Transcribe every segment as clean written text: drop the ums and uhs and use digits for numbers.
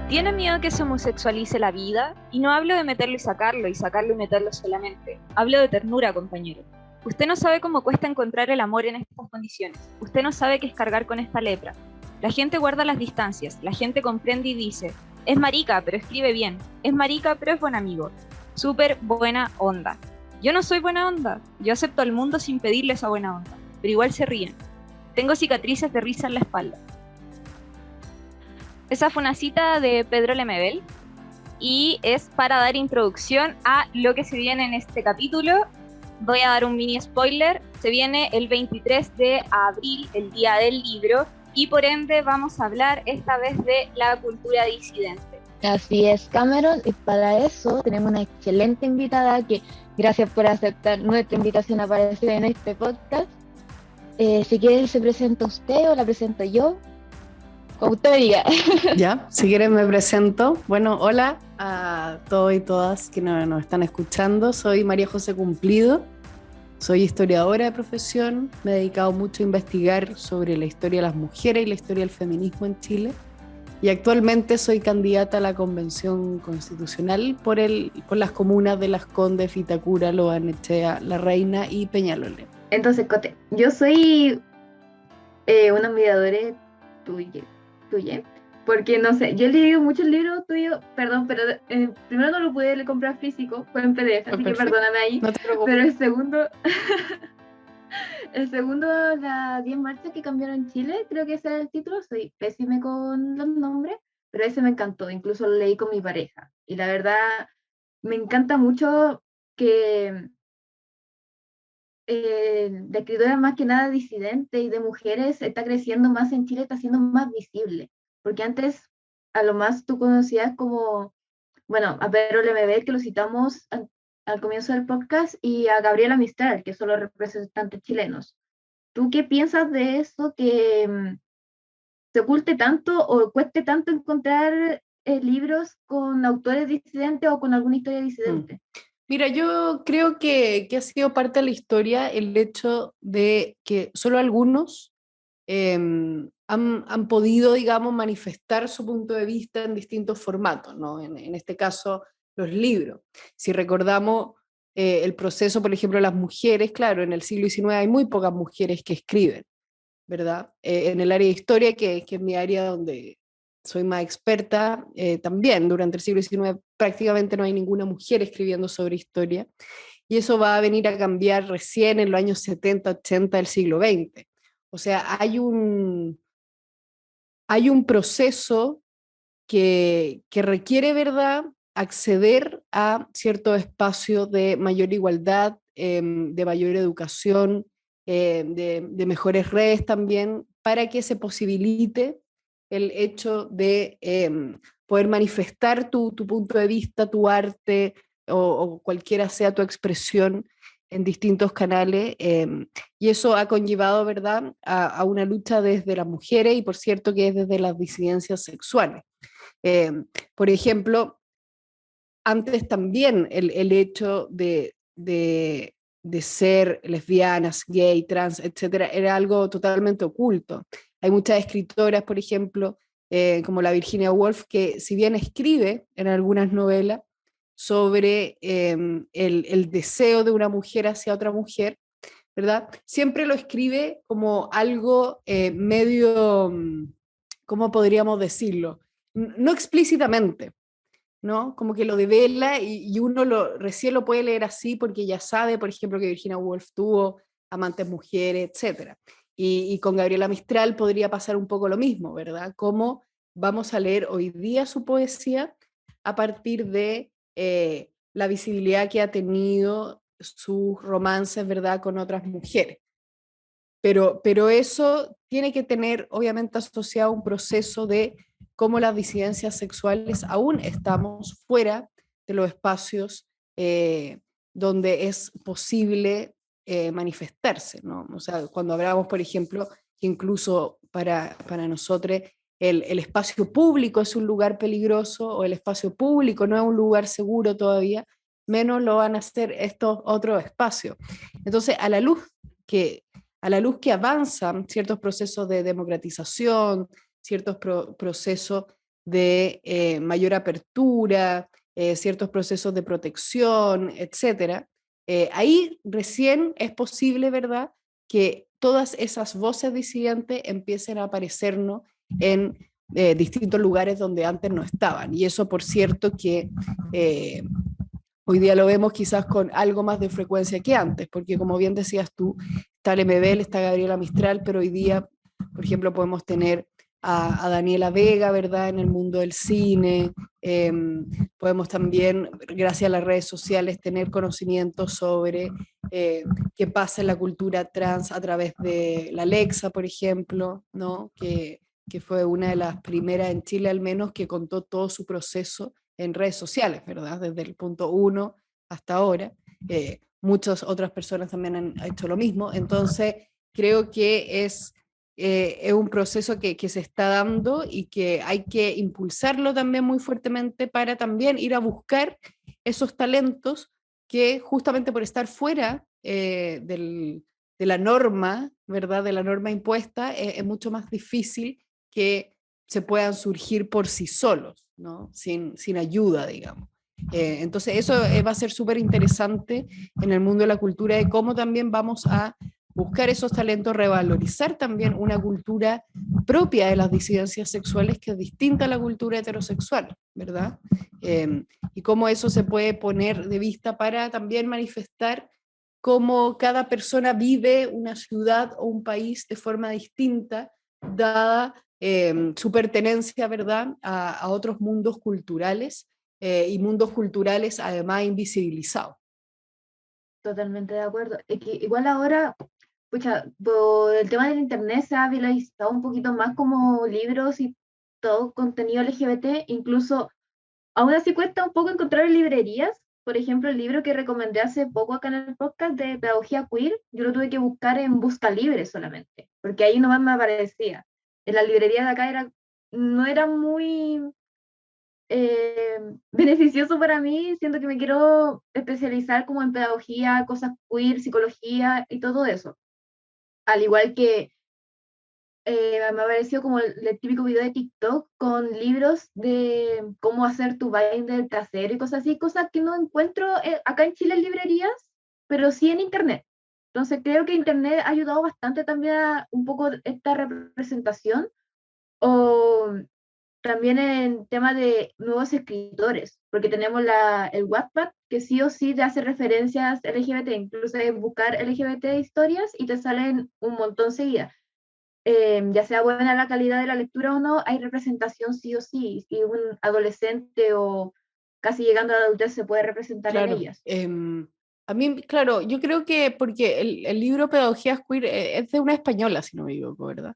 Tiene miedo que se homosexualice la vida, y no hablo de meterlo y sacarlo y meterlo solamente. Hablo de ternura, compañero. Usted no sabe cómo cuesta encontrar el amor en estas condiciones. Usted no sabe qué es cargar con esta lepra. La gente guarda las distancias, la gente comprende y dice, es marica, pero escribe bien. Es marica, pero es buen amigo. Súper buena onda. Yo no soy buena onda. Yo acepto al mundo sin pedirle esa buena onda. Pero igual se ríen. Tengo cicatrices de risa en la espalda. Esa fue una cita de Pedro Lemebel y es para dar introducción a lo que se viene en este capítulo. Voy a dar un mini spoiler. Se viene el 23 de abril, el Día del Libro, y por ende vamos a hablar esta vez de la cultura disidente. Así es, Cameron, y para eso tenemos una excelente invitada que, gracias por aceptar nuestra invitación a aparecer en este podcast. Si quiere, ¿se presenta usted o la presento yo? Como usted diga. Ya, si quieren me presento. Bueno, hola a todos y todas que nos están escuchando. Soy María José Cumplido, soy historiadora de profesión, me he dedicado mucho a investigar sobre la historia de las mujeres y la historia del feminismo en Chile. Y actualmente soy candidata a la Convención Constitucional por las comunas de Las Condes, Vitacura, Lo Barnechea, La Reina y Peñalolén. Entonces, Cote, yo soy una mediadora tuya, porque no sé, yo he leído muchos libros tuyos, perdón, pero primero no lo pude comprar físico, fue en PDF, así que perdóname ahí, no te preocupes. Pero el segundo, las 10 marchas que cambiaron en Chile, creo que ese era el título, soy pésime con los nombres, pero ese me encantó, incluso lo leí con mi pareja, y la verdad me encanta mucho que la escritura más que nada disidente y de mujeres está creciendo más en Chile, está siendo más visible, porque antes a lo más tú conocías como, bueno, a Pedro Lemebel, que lo citamos al comienzo del podcast, y a Gabriela Mistral, que son los representantes chilenos. ¿Tú qué piensas de eso, que se oculte tanto o cueste tanto encontrar libros con autores disidentes o con alguna historia disidente? Mira, yo creo que ha sido parte de la historia el hecho de que solo algunos han podido, digamos, manifestar su punto de vista en distintos formatos, ¿no? En este caso, los libros. Si recordamos el proceso, por ejemplo, de las mujeres, claro, en el siglo XIX hay muy pocas mujeres que escriben, ¿verdad? En el área de historia, que es mi área donde soy más experta, también durante el siglo XIX prácticamente no hay ninguna mujer escribiendo sobre historia, y eso va a venir a cambiar recién en los años 70, 80 del siglo XX. O sea, hay un proceso que requiere, ¿verdad?, acceder a cierto espacio de mayor igualdad, de mayor educación, de mejores redes también, para que se posibilite el hecho de poder manifestar tu punto de vista, tu arte o cualquiera sea tu expresión en distintos canales, y eso ha conllevado, ¿verdad?, a una lucha desde las mujeres y por cierto que es desde las disidencias sexuales. Por ejemplo, antes también el hecho de ser lesbianas, gay, trans, etcétera, era algo totalmente oculto. Hay muchas escritoras, por ejemplo, como la Virginia Woolf, que si bien escribe en algunas novelas sobre el deseo de una mujer hacia otra mujer, ¿verdad? Siempre lo escribe como algo medio, ¿cómo podríamos decirlo? No explícitamente, ¿no? Como que lo devela y uno recién lo puede leer así porque ya sabe, por ejemplo, que Virginia Woolf tuvo amantes mujeres, etc. Y con Gabriela Mistral podría pasar un poco lo mismo, ¿verdad? Cómo vamos a leer hoy día su poesía a partir de la visibilidad que ha tenido sus romances, ¿verdad?, con otras mujeres. Pero eso tiene que tener, obviamente, asociado un proceso de cómo las disidencias sexuales aún estamos fuera de los espacios donde es posible manifestarse, ¿no? O sea, cuando hablamos, por ejemplo, que incluso para nosotros el espacio público es un lugar peligroso o el espacio público no es un lugar seguro todavía, menos lo van a hacer estos otros espacios. Entonces, a la luz que avanzan ciertos procesos de democratización, ciertos procesos de mayor apertura, ciertos procesos de protección, etcétera, ahí recién es posible, ¿verdad?, que todas esas voces disidentes empiecen a aparecernos en distintos lugares donde antes no estaban. Y eso, por cierto, que hoy día lo vemos quizás con algo más de frecuencia que antes, porque como bien decías tú, está Lemebel, está Gabriela Mistral, pero hoy día, por ejemplo, podemos tener a Daniela Vega, ¿verdad?, en el mundo del cine. Eh, Podemos también, gracias a las redes sociales, tener conocimiento sobre qué pasa en la cultura trans a través de la Alexa, por ejemplo, ¿no? Que fue una de las primeras en Chile al menos que contó todo su proceso en redes sociales, ¿verdad? Desde el punto uno hasta ahora. Muchas otras personas también han hecho lo mismo. Entonces, creo que es un proceso que se está dando y que hay que impulsarlo también muy fuertemente para también ir a buscar esos talentos que justamente por estar fuera de la norma, ¿verdad? De la norma impuesta, es mucho más difícil que se puedan surgir por sí solos, ¿no? Sin ayuda, digamos. Entonces eso va a ser súper interesante en el mundo de la cultura, de cómo también vamos a buscar esos talentos, revalorizar también una cultura propia de las disidencias sexuales que es distinta a la cultura heterosexual, ¿verdad? Y cómo eso se puede poner de vista para también manifestar cómo cada persona vive una ciudad o un país de forma distinta, dada su pertenencia, ¿verdad?, a otros mundos culturales y mundos culturales además invisibilizados. Totalmente de acuerdo. Es que igual ahora, pucha, por el tema del internet se ha viralizado un poquito más como libros y todo contenido LGBT, incluso aún así cuesta un poco encontrar en librerías. Por ejemplo, el libro que recomendé hace poco acá en el podcast de Pedagogía Queer, yo lo tuve que buscar en Busca Libre solamente, porque ahí nomás me aparecía. En la librería de acá no era muy beneficioso para mí, siento que me quiero especializar como en pedagogía, cosas queer, psicología y todo eso. Al igual que me apareció como el típico video de TikTok con libros de cómo hacer tu binder casero y cosas así, cosas que no encuentro acá en Chile en librerías, pero sí en internet. Entonces creo que internet ha ayudado bastante también a un poco esta representación. O también en tema de nuevos escritores, porque tenemos el Wattpad, que sí o sí te hace referencias LGBT, incluso es buscar LGBT historias y te salen un montón seguidas. Ya sea buena la calidad de la lectura o no, hay representación sí o sí, y un adolescente o casi llegando a la adultez se puede representar en Claro. ellas. A mí, claro, yo creo que porque el libro Pedagogías Queer es de una española, si no me equivoco, ¿verdad?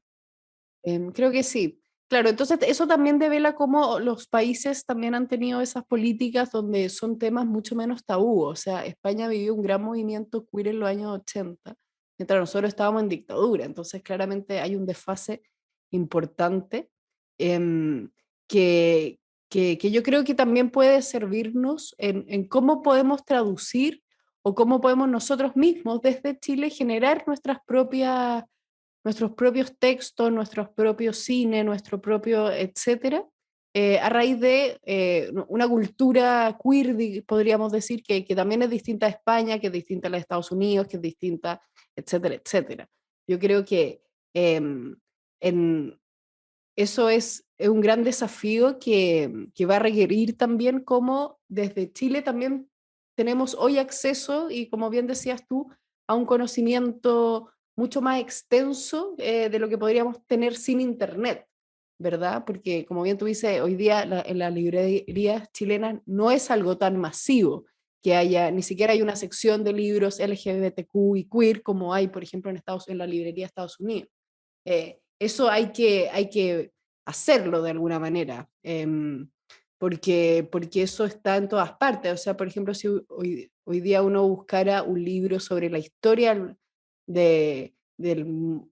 Creo que sí. Claro, entonces eso también devela cómo los países también han tenido esas políticas donde son temas mucho menos tabú. O sea, España vivió un gran movimiento queer en los años 80, mientras nosotros estábamos en dictadura. Entonces, claramente hay un desfase importante em, que, que yo creo que también puede servirnos en cómo podemos traducir o cómo podemos nosotros mismos desde Chile generar nuestros propios textos, nuestros propios cine, nuestro propio, etcétera, a raíz de una cultura queer, podríamos decir, que también es distinta a España, que es distinta a la de Estados Unidos, que es distinta, etcétera, etcétera. Yo creo que en, eso es un gran desafío que va a requerir también como desde Chile también tenemos hoy acceso, y como bien decías tú, a un conocimiento mucho más extenso de lo que podríamos tener sin Internet, ¿verdad? Porque como bien tú dices, hoy día en las librerías chilenas no es algo tan masivo que haya, ni siquiera hay una sección de libros LGBTQ y queer como hay, por ejemplo, en la librería de Estados Unidos. Eso hay que hacerlo de alguna manera, porque eso está en todas partes. O sea, por ejemplo, si hoy día uno buscara un libro sobre la historia de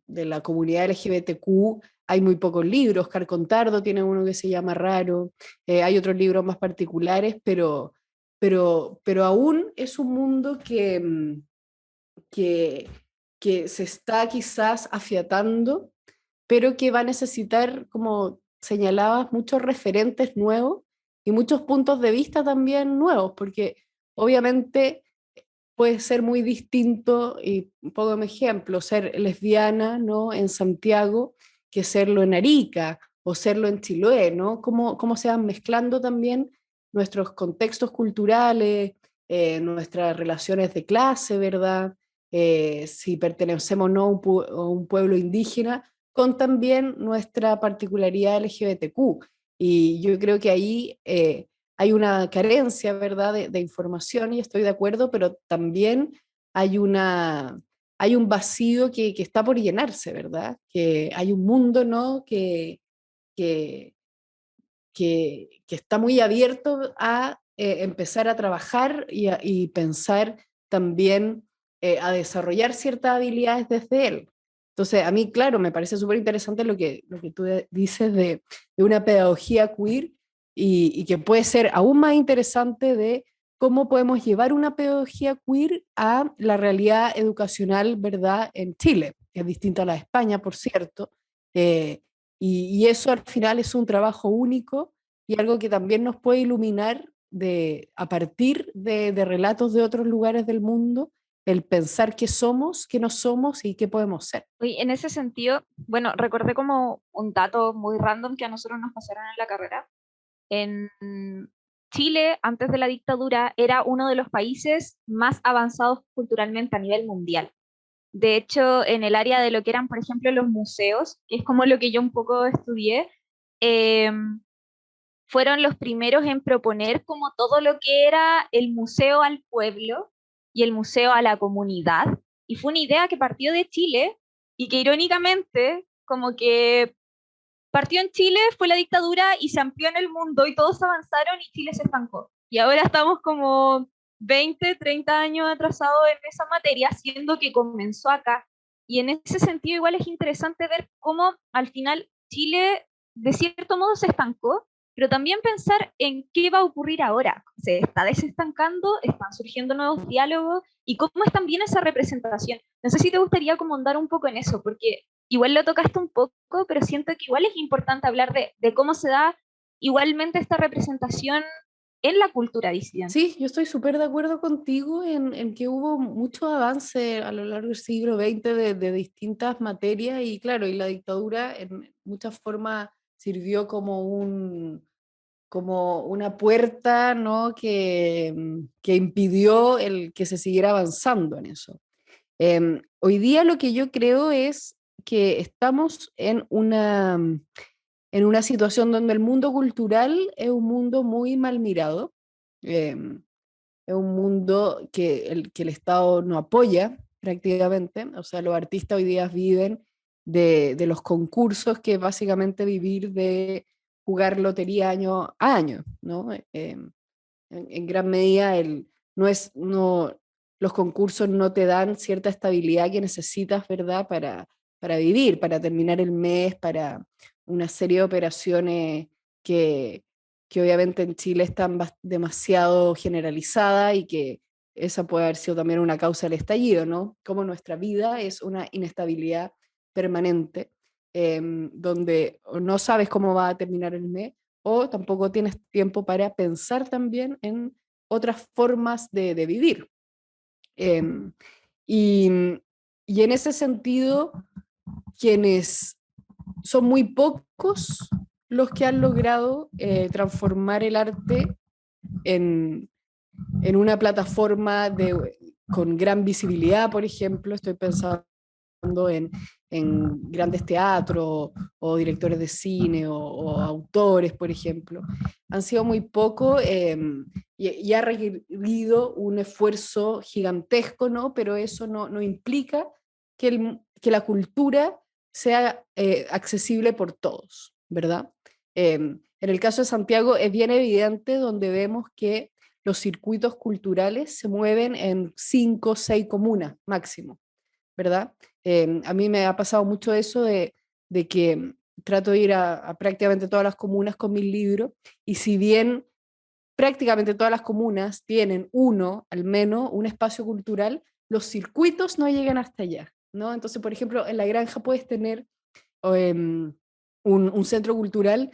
la comunidad LGBTQ, hay muy pocos libros. Oscar Contardo tiene uno que se llama Raro, hay otros libros más particulares, pero aún es un mundo que, que se está quizás afiatando, pero que va a necesitar como señalabas muchos referentes nuevos y muchos puntos de vista también nuevos, porque obviamente puede ser muy distinto, y pongo un ejemplo, ser lesbiana, ¿no?, en Santiago que serlo en Arica o serlo en Chiloé, ¿no? Cómo se van mezclando también nuestros contextos culturales, nuestras relaciones de clase, ¿verdad? Si pertenecemos o no a a un pueblo indígena, con también nuestra particularidad LGBTQ. Y yo creo que ahí hay una carencia, ¿verdad?, de información, y estoy de acuerdo, pero también hay hay un vacío que está por llenarse, ¿verdad? Que hay un mundo, ¿no?, que, que está muy abierto a empezar a trabajar y pensar también a desarrollar ciertas habilidades desde él. Entonces, a mí, claro, me parece súper interesante lo que tú dices de una pedagogía queer y que puede ser aún más interesante de cómo podemos llevar una pedagogía queer a la realidad educacional, ¿verdad?, en Chile, que es distinta a la de España, por cierto. Eh, y eso al final es un trabajo único y algo que también nos puede iluminar a partir de relatos de otros lugares del mundo, el pensar qué somos, qué no somos y qué podemos ser. Oye, en ese sentido, bueno, recordé como un dato muy random que a nosotros nos pasaron en la carrera. En Chile, antes de la dictadura, era uno de los países más avanzados culturalmente a nivel mundial. De hecho, en el área de lo que eran, por ejemplo, los museos, que es como lo que yo un poco estudié, eh, fueron los primeros en proponer como todo lo que era el museo al pueblo y el museo a la comunidad. Y fue una idea que partió de Chile y que irónicamente como que partió en Chile, fue la dictadura y se amplió en el mundo y todos avanzaron y Chile se estancó. Y ahora estamos como 20, 30 años atrasados en esa materia, siendo que comenzó acá. Y en ese sentido igual es interesante ver cómo al final Chile de cierto modo se estancó, pero también pensar en qué va a ocurrir ahora. Se está desestancando, están surgiendo nuevos diálogos y cómo es también esa representación. No sé si te gustaría como andar un poco en eso, porque igual lo tocaste un poco, pero siento que igual es importante hablar de cómo se da igualmente esta representación en la cultura disidente. Sí, yo estoy súper de acuerdo contigo en que hubo mucho avance a lo largo del siglo XX de distintas materias y claro, y la dictadura en muchas formas sirvió como como una puerta, ¿no?, que impidió el que se siguiera avanzando en eso. Hoy día lo que yo creo es que estamos en una situación donde el mundo cultural es un mundo muy mal mirado, em, es un mundo que el Estado no apoya prácticamente, o sea, los artistas hoy día viven de los concursos, que es básicamente vivir de jugar lotería año a año, ¿no? En gran medida no es, no, los concursos no te dan cierta estabilidad que necesitas, ¿verdad?, para vivir, para terminar el mes, para una serie de operaciones que, que obviamente en Chile están demasiado generalizadas y que esa puede haber sido también una causa del estallido, ¿no? Como nuestra vida es una inestabilidad permanente, donde no sabes cómo va a terminar el mes o tampoco tienes tiempo para pensar también en otras formas de vivir. Em, y, y en ese sentido, quienes son muy pocos los que han logrado transformar el arte en, en una plataforma con gran visibilidad, por ejemplo, estoy pensando en grandes teatros o directores de cine o autores, por ejemplo. Han sido muy pocos y ha requerido un esfuerzo gigantesco, ¿no? Pero eso no implica que la cultura sea accesible por todos, ¿verdad? En el caso de Santiago es bien evidente donde vemos que los circuitos culturales se mueven en 5 o 6 comunas máximo, ¿verdad? A mí me ha pasado mucho eso de que trato de ir a prácticamente todas las comunas con mis libros, y si bien prácticamente todas las comunas tienen uno, al menos, un espacio cultural, los circuitos no llegan hasta allá, ¿no? Entonces, por ejemplo, en La Granja puedes tener un centro cultural,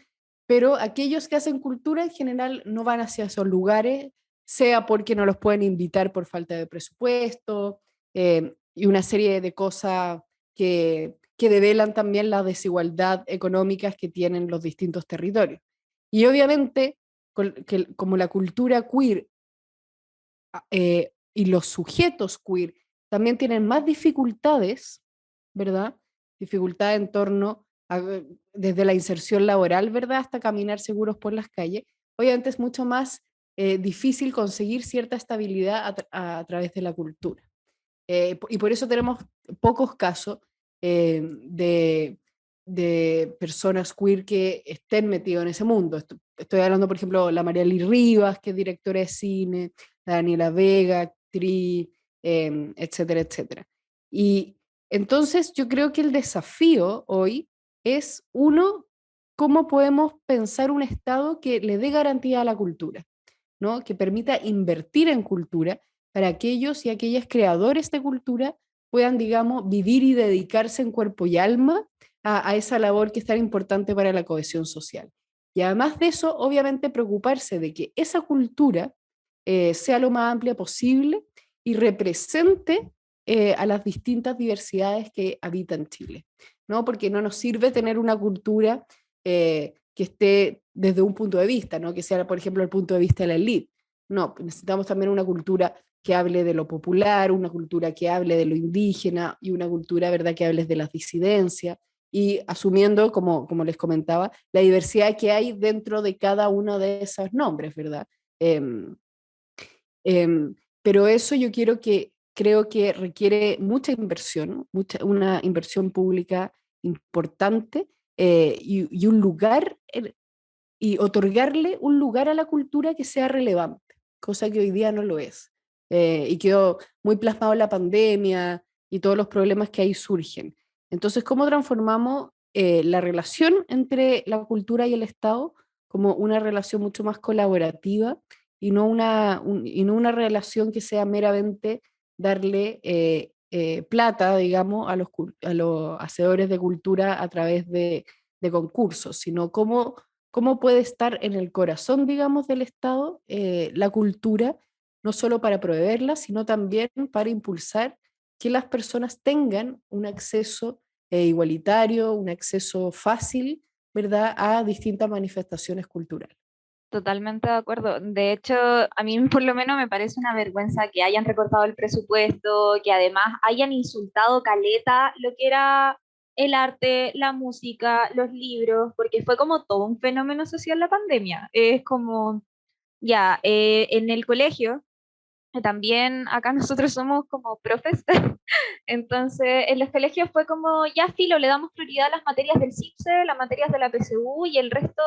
pero aquellos que hacen cultura en general no van hacia esos lugares, sea porque no los pueden invitar por falta de presupuesto, y una serie de cosas que develan también la desigualdad económicas que tienen los distintos territorios. Y obviamente, como la cultura queer y los sujetos queer también tienen más dificultades, ¿verdad? Dificultades en torno a, desde la inserción laboral, ¿verdad? Hasta caminar seguros por las calles. Obviamente es mucho más difícil conseguir cierta estabilidad a través de la cultura. Y por eso tenemos pocos casos de, personas queer que estén metidos en ese mundo. Estoy hablando, por ejemplo, la Mariely Rivas, que es directora de cine, la Daniela Vega, actriz, etcétera, etcétera. Y entonces yo creo que el desafío hoy es, uno, cómo podemos pensar un Estado que le dé garantía a la cultura, ¿no? Que permita invertir en cultura para aquellos y aquellas creadores de cultura puedan, digamos, vivir y dedicarse en cuerpo y alma a esa labor que es tan importante para la cohesión social. Y además de eso, obviamente preocuparse de que esa cultura sea lo más amplia posible y represente a las distintas diversidades que habitan Chile, ¿no? Porque no nos sirve tener una cultura que esté desde un punto de vista, ¿no? Que sea, por ejemplo, el punto de vista de la élite. No, necesitamos también una cultura que hable de lo popular, una cultura que hable de lo indígena y una cultura, ¿verdad?, que hable de las disidencias y asumiendo, como les comentaba, la diversidad que hay dentro de cada uno de esos nombres, ¿verdad? Eh, pero eso yo creo que requiere mucha inversión, una inversión pública importante, y un lugar, y otorgarle un lugar a la cultura que sea relevante, cosa que hoy día no lo es. Y quedó muy plasmado en la pandemia y todos los problemas que ahí surgen. Entonces, ¿cómo transformamos la relación entre la cultura y el Estado como una relación mucho más colaborativa y no y no una relación que sea meramente darle plata, digamos, a los hacedores de cultura a través de concursos, sino cómo puede estar en el corazón, digamos, del Estado la cultura, no solo para proveerla, sino también para impulsar que las personas tengan un acceso igualitario, un acceso fácil, ¿verdad?, a distintas manifestaciones culturales. Totalmente de acuerdo. De hecho, a mí por lo menos me parece una vergüenza que hayan recortado el presupuesto, que además hayan insultado caleta lo que era el arte, la música, los libros, porque fue como todo un fenómeno social la pandemia. Es como, ya, en el colegio, también acá nosotros somos como profes, entonces en los colegios fue como, ya filo, le damos prioridad a las materias del CIPSE, las materias de la PSU y el resto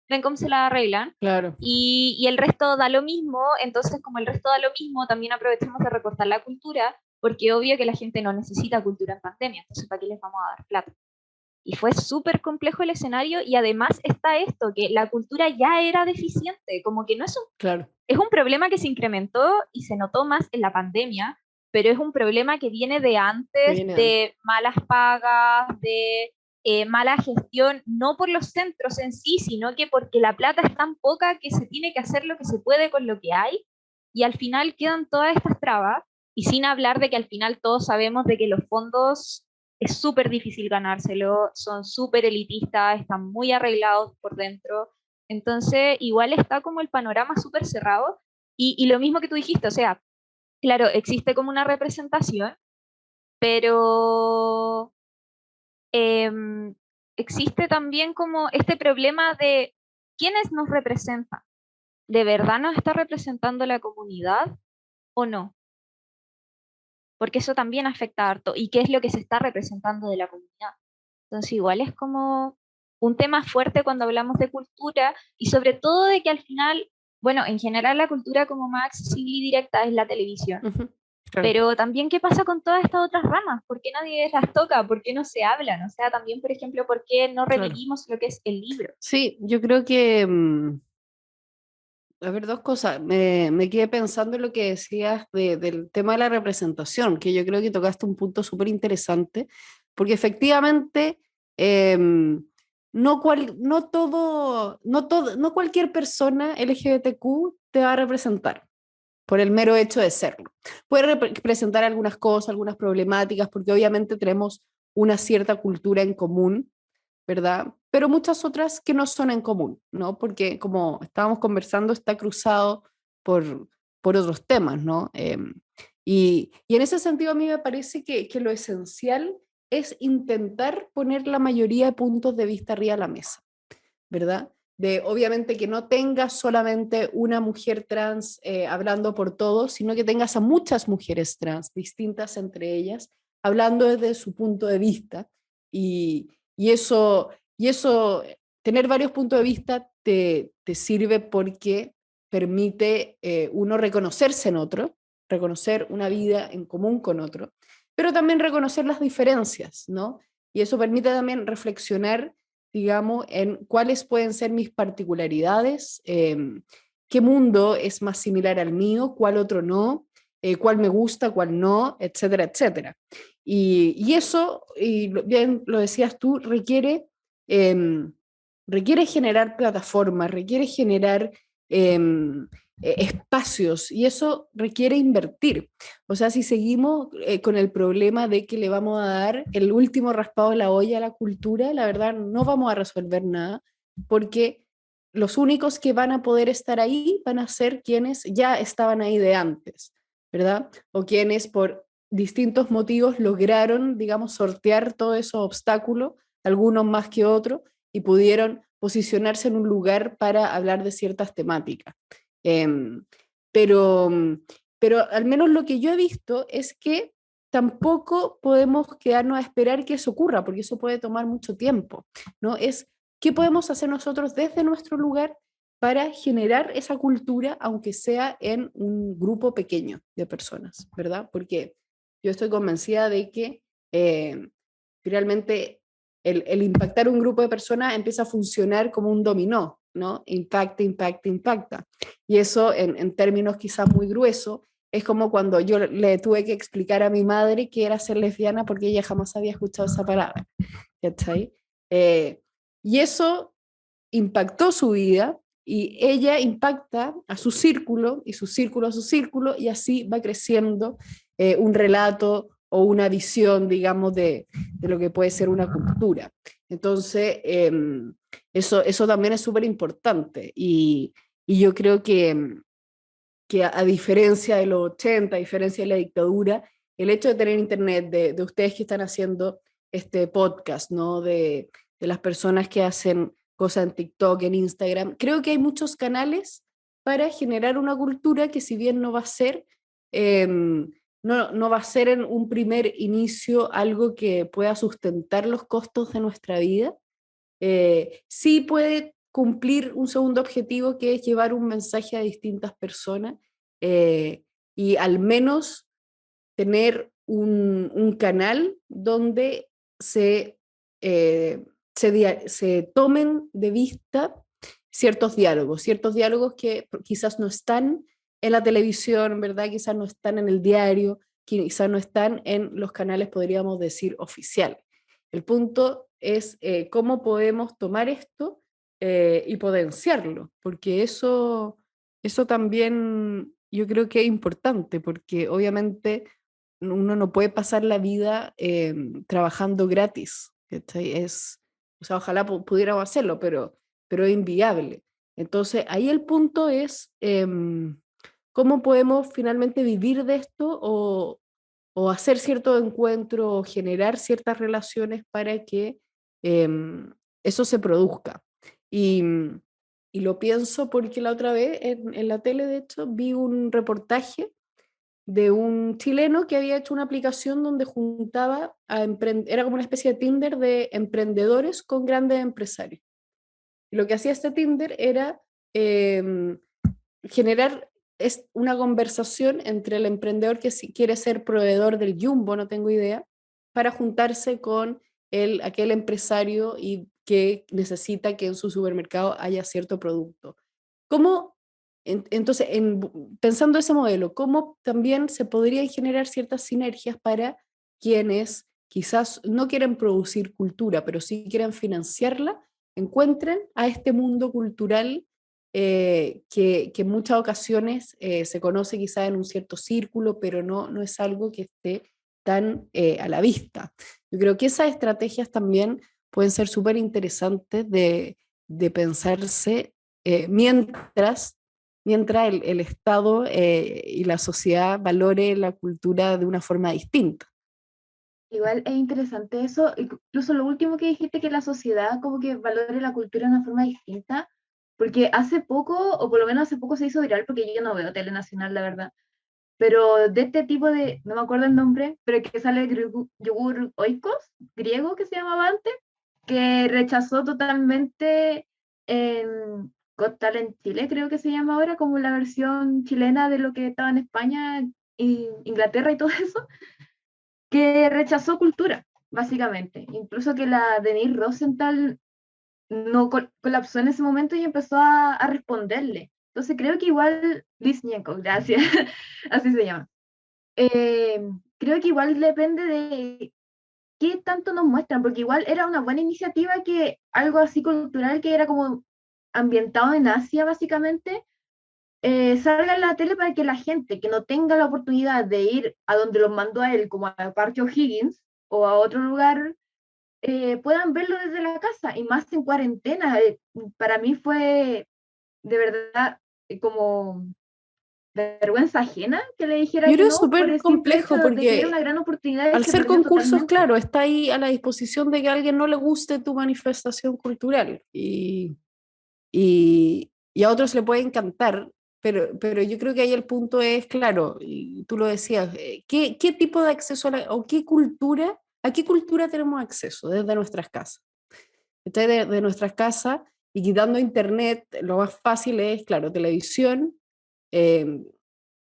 ven cómo se la arreglan. Claro, Y el resto da lo mismo, entonces como el resto da lo mismo, también aprovechamos de recortar la cultura, porque obvio que la gente no necesita cultura en pandemia, entonces ¿para qué les vamos a dar plata? Y fue súper complejo el escenario y además está esto, que la cultura ya era deficiente, como que no es claro. es un problema que se incrementó y se notó más en la pandemia, pero es un problema que viene de Que antes, viene antes. de malas pagas, de mala gestión, no por los centros en sí, sino que porque la plata es tan poca que se tiene que hacer lo que se puede con lo que hay y al final quedan todas estas trabas y sin hablar de que al final todos sabemos de que los fondos es súper difícil ganárselo, son súper elitistas, están muy arreglados por dentro. Entonces, igual está como el panorama súper cerrado y lo mismo que tú dijiste, o sea, claro, existe como una representación, pero em, existe también como este problema de quiénes nos representan. ¿De verdad nos está representando la comunidad o no? Porque eso también afecta harto. ¿Y qué es lo que se está representando de la comunidad? Entonces, igual es como un tema fuerte cuando hablamos de cultura y sobre todo de que al final, bueno, en general la cultura como más accesible y directa es la televisión, Ujú, claro. pero también qué pasa con todas estas otras ramas, ¿por qué nadie las toca? ¿Por qué no se hablan? O sea, también, por ejemplo, ¿por qué no Claro. revivimos lo que es el libro? Sí, yo creo que, a ver, dos cosas. Me quedé pensando en lo que decías del tema de la representación, que yo creo que tocaste un punto súper interesante, porque efectivamente, no cualquier persona LGBTQ te va a representar por el mero hecho de serlo. Puede representar algunas cosas, algunas problemáticas, porque obviamente tenemos una cierta cultura en común, ¿verdad? Pero muchas otras que no son en común, ¿no? Porque como estábamos conversando, está cruzado por otros temas, ¿no? Y en ese sentido a mí me parece que lo esencial es intentar poner la mayoría de puntos de vista arriba a la mesa, ¿verdad? De obviamente que no tengas solamente una mujer trans hablando por todos, sino que tengas a muchas mujeres trans, distintas entre ellas, hablando desde su punto de vista. Y, y eso, tener varios puntos de vista te sirve porque permite uno reconocerse en otro, reconocer una vida en común con otro, pero también reconocer las diferencias, ¿no? Y eso permite también reflexionar, digamos, en cuáles pueden ser mis particularidades, qué mundo es más similar al mío, cuál otro no, cuál me gusta, cuál no, etcétera, etcétera. Y eso, bien lo decías tú, requiere generar plataformas, requiere generar espacios, y eso requiere invertir. O sea, si seguimos con el problema de que le vamos a dar el último raspado de la olla a la cultura, la verdad no vamos a resolver nada, porque los únicos que van a poder estar ahí van a ser quienes ya estaban ahí de antes, ¿verdad? O quienes por distintos motivos lograron, digamos, sortear todos esos obstáculos, algunos más que otros, y pudieron posicionarse en un lugar para hablar de ciertas temáticas. Em, pero, pero al menos lo que yo he visto es que tampoco podemos quedarnos a esperar que eso ocurra, porque eso puede tomar mucho tiempo, ¿no? Es qué podemos hacer nosotros desde nuestro lugar para generar esa cultura, aunque sea en un grupo pequeño de personas, ¿verdad? Porque yo estoy convencida de que realmente el impactar un grupo de personas empieza a funcionar como un dominó, ¿no? Impacta, impacta, impacta. Y eso en términos quizás muy gruesos, es como cuando yo le tuve que explicar a mi madre que era ser lesbiana porque ella jamás había escuchado esa palabra, ¿cachai? Y eso impactó su vida y ella impacta a su círculo y su círculo a su círculo y así va creciendo un relato o una visión, digamos, de lo que puede ser una cultura. Entonces, eso también es súper importante y yo creo que a diferencia de los 80, a diferencia de la dictadura, el hecho de tener internet, de ustedes que están haciendo este podcast, ¿no? De las personas que hacen cosas en TikTok, en Instagram, creo que hay muchos canales para generar una cultura que si bien no va a ser, no va a ser en un primer inicio algo que pueda sustentar los costos de nuestra vida, sí puede cumplir un segundo objetivo que es llevar un mensaje a distintas personas eh, y al menos tener un canal donde se tomen de vista ciertos diálogos que quizás no están en la televisión, ¿verdad? Quizás no están en el diario, quizás no están en los canales, podríamos decir, oficiales. El punto es cómo podemos tomar esto y potenciarlo, porque eso también yo creo que es importante, porque obviamente uno no puede pasar la vida trabajando gratis, ¿cachai? O sea, ojalá pudiéramos hacerlo, pero es inviable. Entonces, ahí el punto es cómo podemos finalmente vivir de esto o hacer cierto encuentro o generar ciertas relaciones para que eso se produzca. Y, y lo pienso porque la otra vez en la tele, de hecho, vi un reportaje de un chileno que había hecho una aplicación donde juntaba era como una especie de Tinder de emprendedores con grandes empresarios. Y lo que hacía este Tinder era eh, generar una conversación entre el emprendedor que si quiere ser proveedor del Jumbo, no tengo idea, para juntarse con aquel empresario y que necesita que en su supermercado haya cierto producto. ¿Cómo, entonces, pensando ese modelo, cómo también se podrían generar ciertas sinergias para quienes quizás no quieren producir cultura, pero sí quieren financiarla encuentren a este mundo cultural que en muchas ocasiones se conoce quizá en un cierto círculo, pero no es algo que esté tan a la vista. Yo creo que esas estrategias también pueden ser súper interesantes de pensarse mientras el Estado y la sociedad valore la cultura de una forma distinta. Igual es interesante eso, incluso lo último que dijiste, que la sociedad como que valore la cultura de una forma distinta, porque hace poco, o por lo menos hace poco se hizo viral, porque yo no veo tele nacional, la verdad, pero de este tipo de, no me acuerdo el nombre, pero que sale yogur oikos, griego que se llamaba antes, que rechazó totalmente en Got Talent Chile, creo que se llama ahora, como la versión chilena de lo que estaba en España, Inglaterra y todo eso, que rechazó cultura, básicamente. Incluso que la Denise Rosenthal no colapsó en ese momento y empezó a responderle. Entonces creo que igual, Lisnienko, gracias, así se llama. Creo que igual depende de qué tanto nos muestran, porque igual era una buena iniciativa que algo así cultural que era como ambientado en Asia, básicamente, salga en la tele para que la gente que no tenga la oportunidad de ir a donde los mandó a él, como a Parque O'Higgins o a otro lugar, puedan verlo desde la casa y más en cuarentena. Para mí fue de verdad como vergüenza ajena que le dijera Yo que creo que es no por súper el simple complejo hecho de que era porque una gran oportunidad y al se ser perdió concursos, totalmente. claro, está ahí a la disposición de que a alguien no le guste tu manifestación cultural y a otros le puede encantar, pero yo creo que ahí el punto es, claro, y tú lo decías, ¿qué tipo de acceso o a qué cultura tenemos acceso desde nuestras casas? Entonces, de nuestras casas y quitando internet, lo más fácil es, claro, televisión, eh,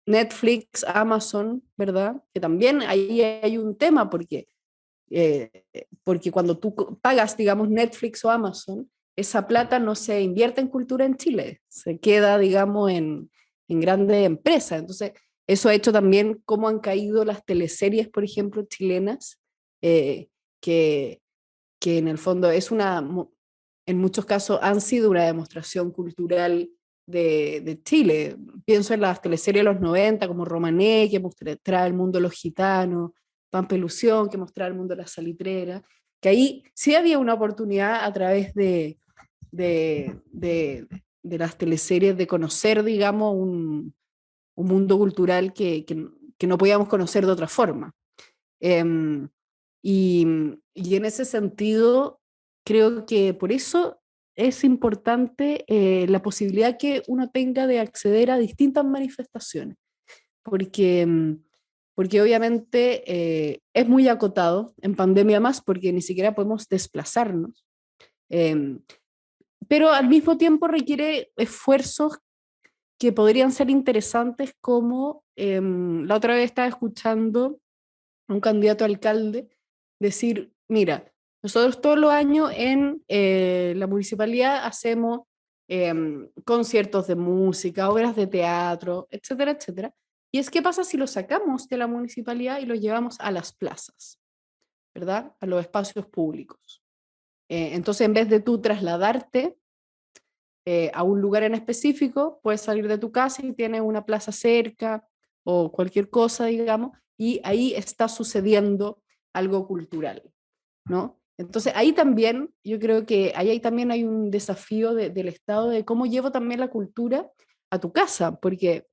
Netflix, Amazon, ¿verdad? Que también ahí hay un tema eh, porque cuando tú pagas, digamos, Netflix o Amazon, esa plata no se invierte en cultura en Chile, se queda, digamos, en grandes empresas. Entonces, eso ha hecho también cómo han caído las teleseries, por ejemplo, chilenas, eh, que, que en el fondo en muchos casos han sido una demostración cultural de Chile. Pienso en las teleseries de los 90 como Romané, que mostraba el mundo de los gitanos, Pampelusión, que mostraba el mundo de la salitrera, que ahí sí había una oportunidad a través de, de, de las teleseries de conocer, digamos, un mundo cultural que no podíamos conocer de otra forma. Um, y, y, en ese sentido, creo que por eso es importante la posibilidad que uno tenga de acceder a distintas manifestaciones, porque, porque obviamente es muy acotado, en pandemia más, porque ni siquiera podemos desplazarnos, eh, pero al mismo tiempo requiere esfuerzos que podrían ser interesantes, como la otra vez estaba escuchando a un candidato a alcalde decir, mira, nosotros todos los años en la municipalidad hacemos conciertos de música, obras de teatro, etcétera, etcétera. Y es, ¿qué pasa si lo sacamos de la municipalidad y lo llevamos a las plazas, ¿verdad? A los espacios públicos. Entonces, en vez de tú trasladarte a un lugar en específico, puedes salir de tu casa y tienes una plaza cerca o cualquier cosa, digamos, y ahí está sucediendo algo cultural, ¿no? Entonces ahí también, yo creo que ahí también hay un desafío del Estado de cómo llevo también la cultura a tu casa, porque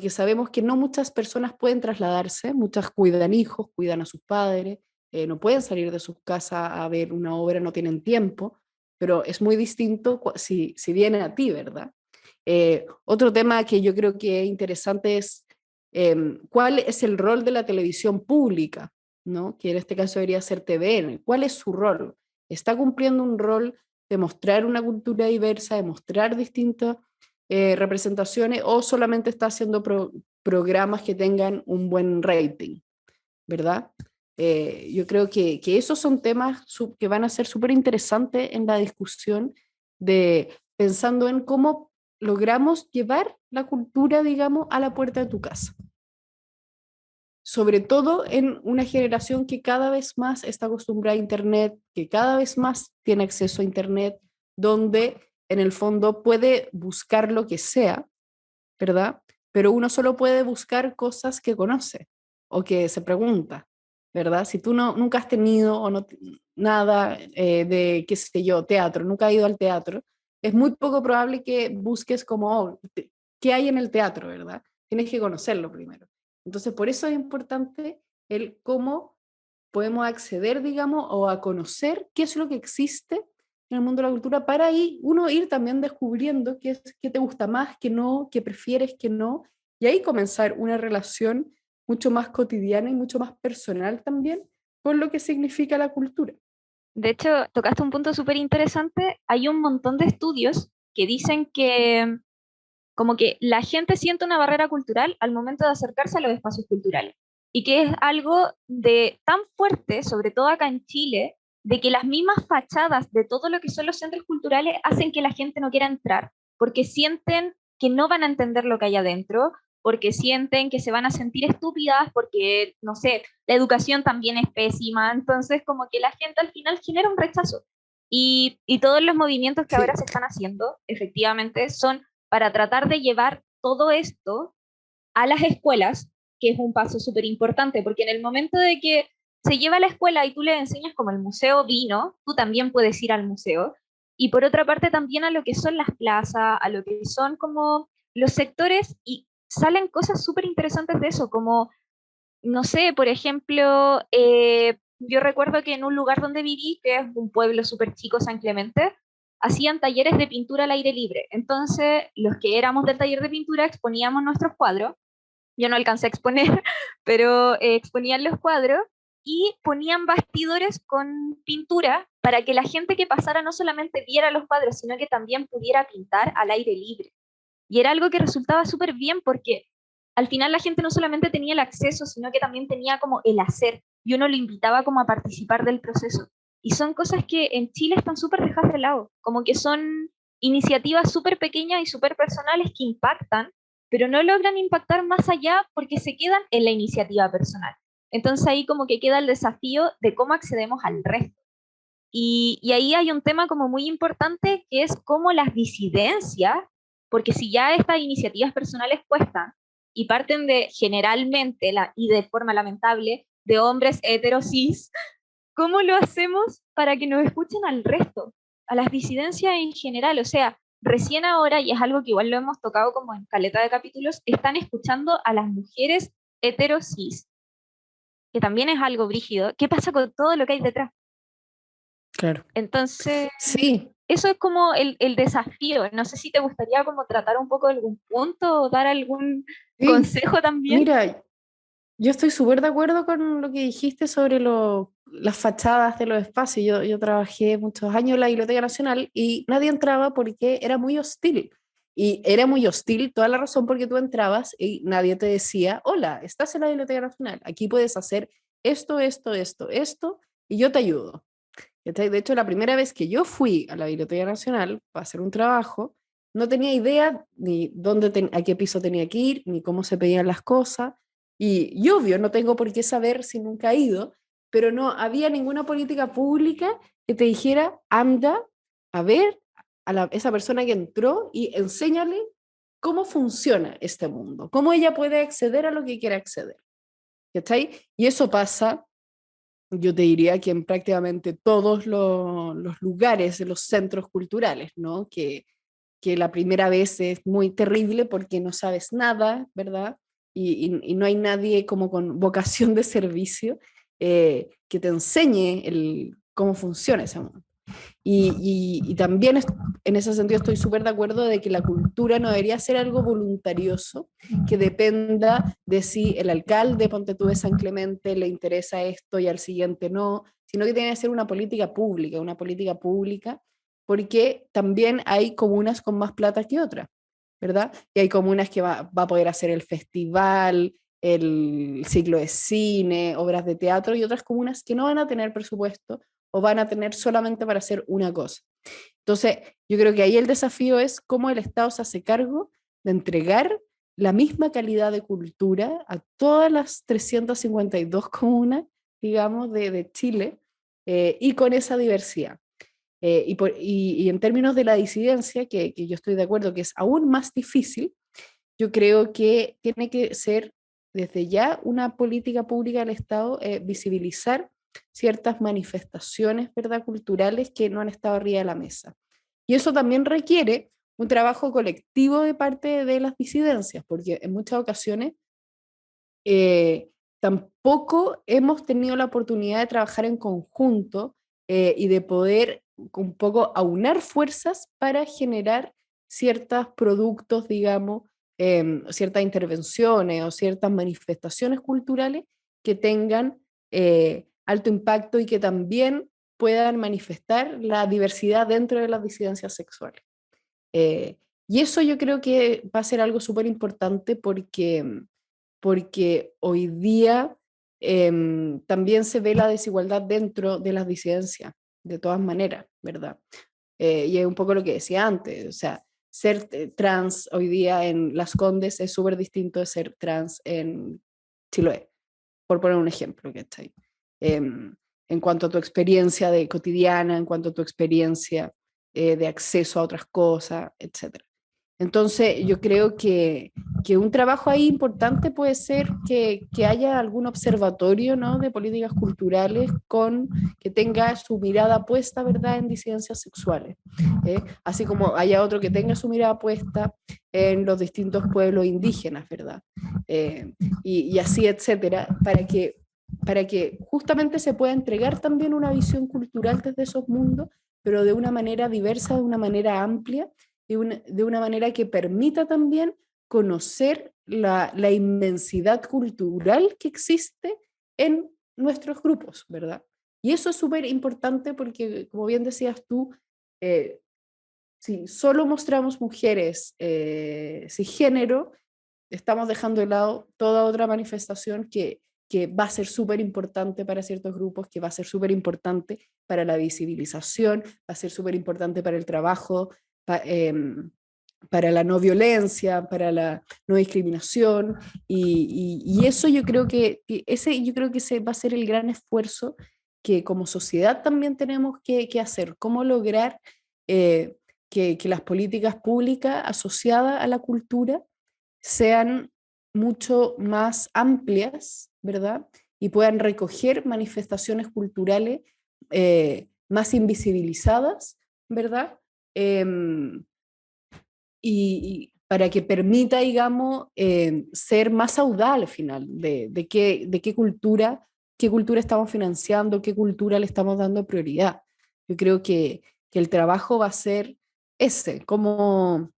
sabemos que no muchas personas pueden trasladarse, muchas cuidan hijos, cuidan a sus padres, no pueden salir de sus casas a ver una obra, no tienen tiempo, pero es muy distinto si viene a ti, ¿verdad? Otro tema que yo creo que es interesante es cuál es el rol de la televisión pública, ¿no? Que en este caso debería ser TVN. ¿Cuál es su rol? ¿Está cumpliendo un rol de mostrar una cultura diversa, de mostrar distintas representaciones o solamente está haciendo programas que tengan un buen rating, ¿verdad? Yo creo que esos son temas que van a ser súper interesantes en la discusión de pensando en cómo logramos llevar la cultura, digamos, a la puerta de tu casa. sobre todo en una generación que cada vez más está acostumbrada a Internet, que cada vez más tiene acceso a Internet, donde en el fondo puede buscar lo que sea, ¿verdad? Pero uno solo puede buscar cosas que conoce o que se pregunta, ¿verdad? Si tú nunca has tenido o no, nada de, qué sé yo, teatro, nunca has ido al teatro, es muy poco probable que busques como, oh, ¿qué hay en el teatro, verdad? Tienes que conocerlo primero. Entonces, por eso es importante el cómo podemos acceder, digamos, o a conocer qué es lo que existe en el mundo de la cultura para ahí uno ir también descubriendo qué te gusta más, qué no, qué prefieres, qué no, y ahí comenzar una relación mucho más cotidiana y mucho más personal también con lo que significa la cultura. De hecho, tocaste un punto súper interesante. Hay un montón de estudios que dicen que como que la gente siente una barrera cultural al momento de acercarse a los espacios culturales. Y que es algo de tan fuerte, sobre todo acá en Chile, de que las mismas fachadas de todo lo que son los centros culturales hacen que la gente no quiera entrar, porque sienten que no van a entender lo que hay adentro, porque sienten que se van a sentir estúpidas, porque, no sé, la educación también es pésima, entonces como que la gente al final genera un rechazo. Y todos los movimientos que ahora Sí, se están haciendo, efectivamente, son para tratar de llevar todo esto a las escuelas, que es un paso súper importante, porque en el momento de que se lleva a la escuela y tú le enseñas como el museo vino, tú también puedes ir al museo. Y por otra parte también a lo que son las plazas, a lo que son como los sectores, y salen cosas súper interesantes de eso, como, no sé, por ejemplo, yo recuerdo que en un lugar donde viví, que es un pueblo súper chico, San Clemente, hacían talleres de pintura al aire libre. Entonces, los que éramos del taller de pintura exponíamos nuestros cuadros. Yo no alcancé a exponer, pero exponían los cuadros y ponían bastidores con pintura para que la gente que pasara no solamente viera los cuadros, sino que también pudiera pintar al aire libre. Y era algo que resultaba súper bien porque al final la gente no solamente tenía el acceso, sino que también tenía como el hacer, y uno lo invitaba como a participar del proceso. Y son cosas que en Chile están súper dejadas de lado, como que son iniciativas súper pequeñas y súper personales que impactan, pero no logran impactar más allá porque se quedan en la iniciativa personal. Entonces ahí como que queda el desafío de cómo accedemos al resto. Y ahí hay un tema como muy importante que es cómo las disidencias, porque si ya estas iniciativas personales cuestan y parten de generalmente y de forma lamentable de hombres heterosis, ¿cómo lo hacemos para que nos escuchen al resto, a las disidencias en general? O sea, recién ahora, y es algo que igual lo hemos tocado como en caleta de capítulos, están escuchando a las mujeres heterosis, que también es algo brígido. ¿Qué pasa con todo lo que hay detrás? claro. Entonces, Sí, eso es como el desafío. No sé si te gustaría como tratar un poco de algún punto o dar algún sí. consejo también. Mira, yo estoy súper de acuerdo con lo que dijiste sobre las fachadas de los espacios. Yo trabajé muchos años en la Biblioteca Nacional y nadie entraba porque era muy hostil. Y era muy hostil, toda la razón porque tú entrabas y nadie te decía, hola, estás en la Biblioteca Nacional, aquí puedes hacer esto, esto, esto, esto, y yo te ayudo. ¿Cachai? De hecho, la primera vez que yo fui a la Biblioteca Nacional para hacer un trabajo, no tenía idea ni a qué piso tenía que ir, ni cómo se pedían las cosas. Y obvio, no tengo por qué saber si nunca he ido, pero no había ninguna política pública que te dijera, anda a ver a esa persona que entró y enséñale cómo funciona este mundo, cómo ella puede acceder a lo que quiere acceder. ¿Cachai? Y eso pasa, yo te diría que en prácticamente todos los lugares de los centros culturales, ¿no? Que la primera vez es muy terrible porque no sabes nada, ¿verdad? Y no hay nadie como con vocación de servicio que te enseñe cómo funciona ese mundo. Y también en ese sentido estoy súper de acuerdo de que la cultura no debería ser algo voluntarioso, que dependa de si el alcalde, ponte tú de San Clemente, le interesa esto y al siguiente no, sino que tiene que ser una política pública, porque también hay comunas con más plata que otras, ¿verdad? Y hay comunas que va a poder hacer el festival, el ciclo de cine, obras de teatro, y otras comunas que no van a tener presupuesto o van a tener solamente para hacer una cosa. Entonces, yo creo que ahí el desafío es cómo el Estado se hace cargo de entregar la misma calidad de cultura a todas las 352 comunas, digamos, de Chile, y con esa diversidad. Y en términos de la disidencia, que yo estoy de acuerdo que es aún más difícil, yo creo que tiene que ser desde ya una política pública del Estado, visibilizar ciertas manifestaciones, ¿verdad?, culturales que no han estado arriba de la mesa. Y eso también requiere un trabajo colectivo de parte de las disidencias, porque en muchas ocasiones tampoco hemos tenido la oportunidad de trabajar en conjunto, y de poder un poco aunar fuerzas para generar ciertos productos, digamos, ciertas intervenciones o ciertas manifestaciones culturales que tengan alto impacto y que también puedan manifestar la diversidad dentro de las disidencias sexuales. Eh, y eso yo creo que va a ser algo súper importante porque hoy día también se ve la desigualdad dentro de las disidencias, de todas maneras, ¿verdad? Y es un poco lo que decía antes, o sea, ser trans hoy día en Las Condes es súper distinto de ser trans en Chiloé, por poner un ejemplo, ¿cachai? En cuanto a tu experiencia de cotidiana, en cuanto a tu experiencia de acceso a otras cosas, etc. Entonces, yo creo que un trabajo ahí importante puede ser que haya algún observatorio, ¿no?, de políticas culturales que tenga su mirada puesta, ¿verdad?, en disidencias sexuales. Así como haya otro que tenga su mirada puesta en los distintos pueblos indígenas, ¿verdad? Y así, etcétera, para que justamente se pueda entregar también una visión cultural desde esos mundos, pero de una manera diversa, de una manera amplia, de una manera que permita también conocer la inmensidad cultural que existe en nuestros grupos, ¿verdad? Y eso es súper importante porque, como bien decías tú, si solo mostramos mujeres cisgénero, estamos dejando de lado toda otra manifestación que va a ser súper importante para ciertos grupos, que va a ser súper importante para la visibilización, va a ser súper importante para el trabajo, para la no violencia, para la no discriminación, y eso yo creo que ese va a ser el gran esfuerzo que como sociedad también tenemos que hacer, cómo lograr eh, que las políticas públicas asociadas a la cultura sean mucho más amplias, ¿verdad? Y puedan recoger manifestaciones culturales más invisibilizadas, ¿verdad? Em, y para que permita, digamos, ser más audaz al final de qué cultura estamos financiando, qué cultura le estamos dando prioridad. Yo creo que el trabajo va a ser ese, cómo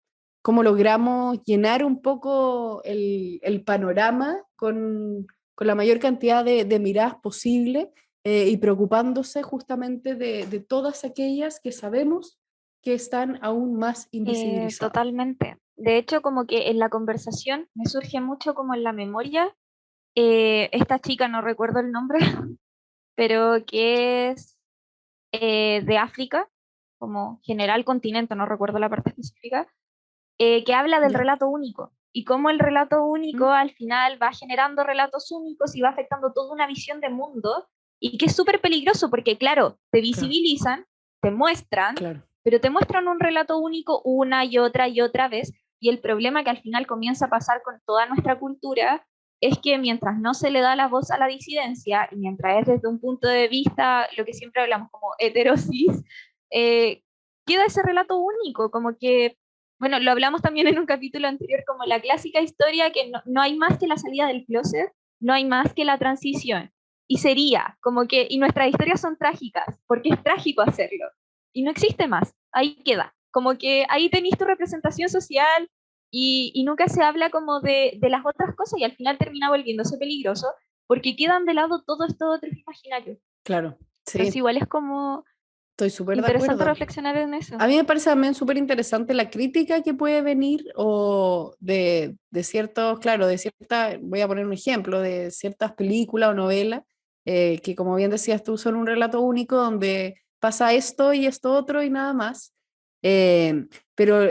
logramos llenar un poco el panorama con la mayor cantidad de miradas posible, y preocupándose justamente de todas aquellas que sabemos que están aún más invisibilizadas. Totalmente. De hecho, como que en la conversación me surge mucho como en la memoria, esta chica, no recuerdo el nombre, pero que es de África, como general continente, no recuerdo la parte específica, que habla del ¿Ya? relato único y cómo el relato único ¿Mm? al final va generando relatos únicos y va afectando toda una visión de mundo y que es súper peligroso porque, claro, te Claro, visibilizan, te muestran, claro, pero te muestran un relato único una y otra vez y el problema que al final comienza a pasar con toda nuestra cultura es que mientras no se le da la voz a la disidencia y mientras es desde un punto de vista, lo que siempre hablamos como heterosis, eh, queda ese relato único, como que bueno, lo hablamos también en un capítulo anterior, como la clásica historia que no hay más que la salida del closet, no hay más que la transición. Y sería como que, y nuestras historias son trágicas, porque es trágico hacerlo. Y no existe más, ahí queda. Como que ahí tenéis tu representación social y nunca se habla como de las otras cosas y al final termina volviéndose peligroso porque quedan de lado todo esto otro imaginario. claro. Entonces Sí, igual es como estoy súper de interesante acuerdo. reflexionar en eso. A mí me parece también súper interesante la crítica que puede venir o de ciertos, claro, de ciertas, voy a poner un ejemplo, de ciertas películas o novelas que como bien decías tú son un relato único donde pasa esto y esto otro y nada más. Eh, pero,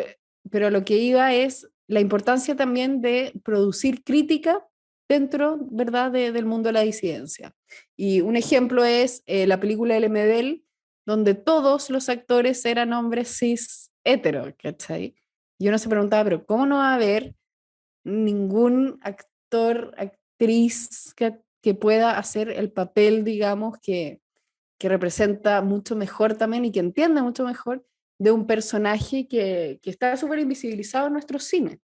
pero lo que iba es la importancia también de producir crítica dentro, ¿verdad?, del mundo de la disidencia. Y un ejemplo es la película El Medell, donde todos los actores eran hombres cis hetero, ¿cachai? Y uno se preguntaba, pero ¿cómo no va a haber ningún actor, actriz que pueda hacer el papel, digamos, que representa mucho mejor también y que entiende mucho mejor de un personaje que está súper invisibilizado en nuestro cine,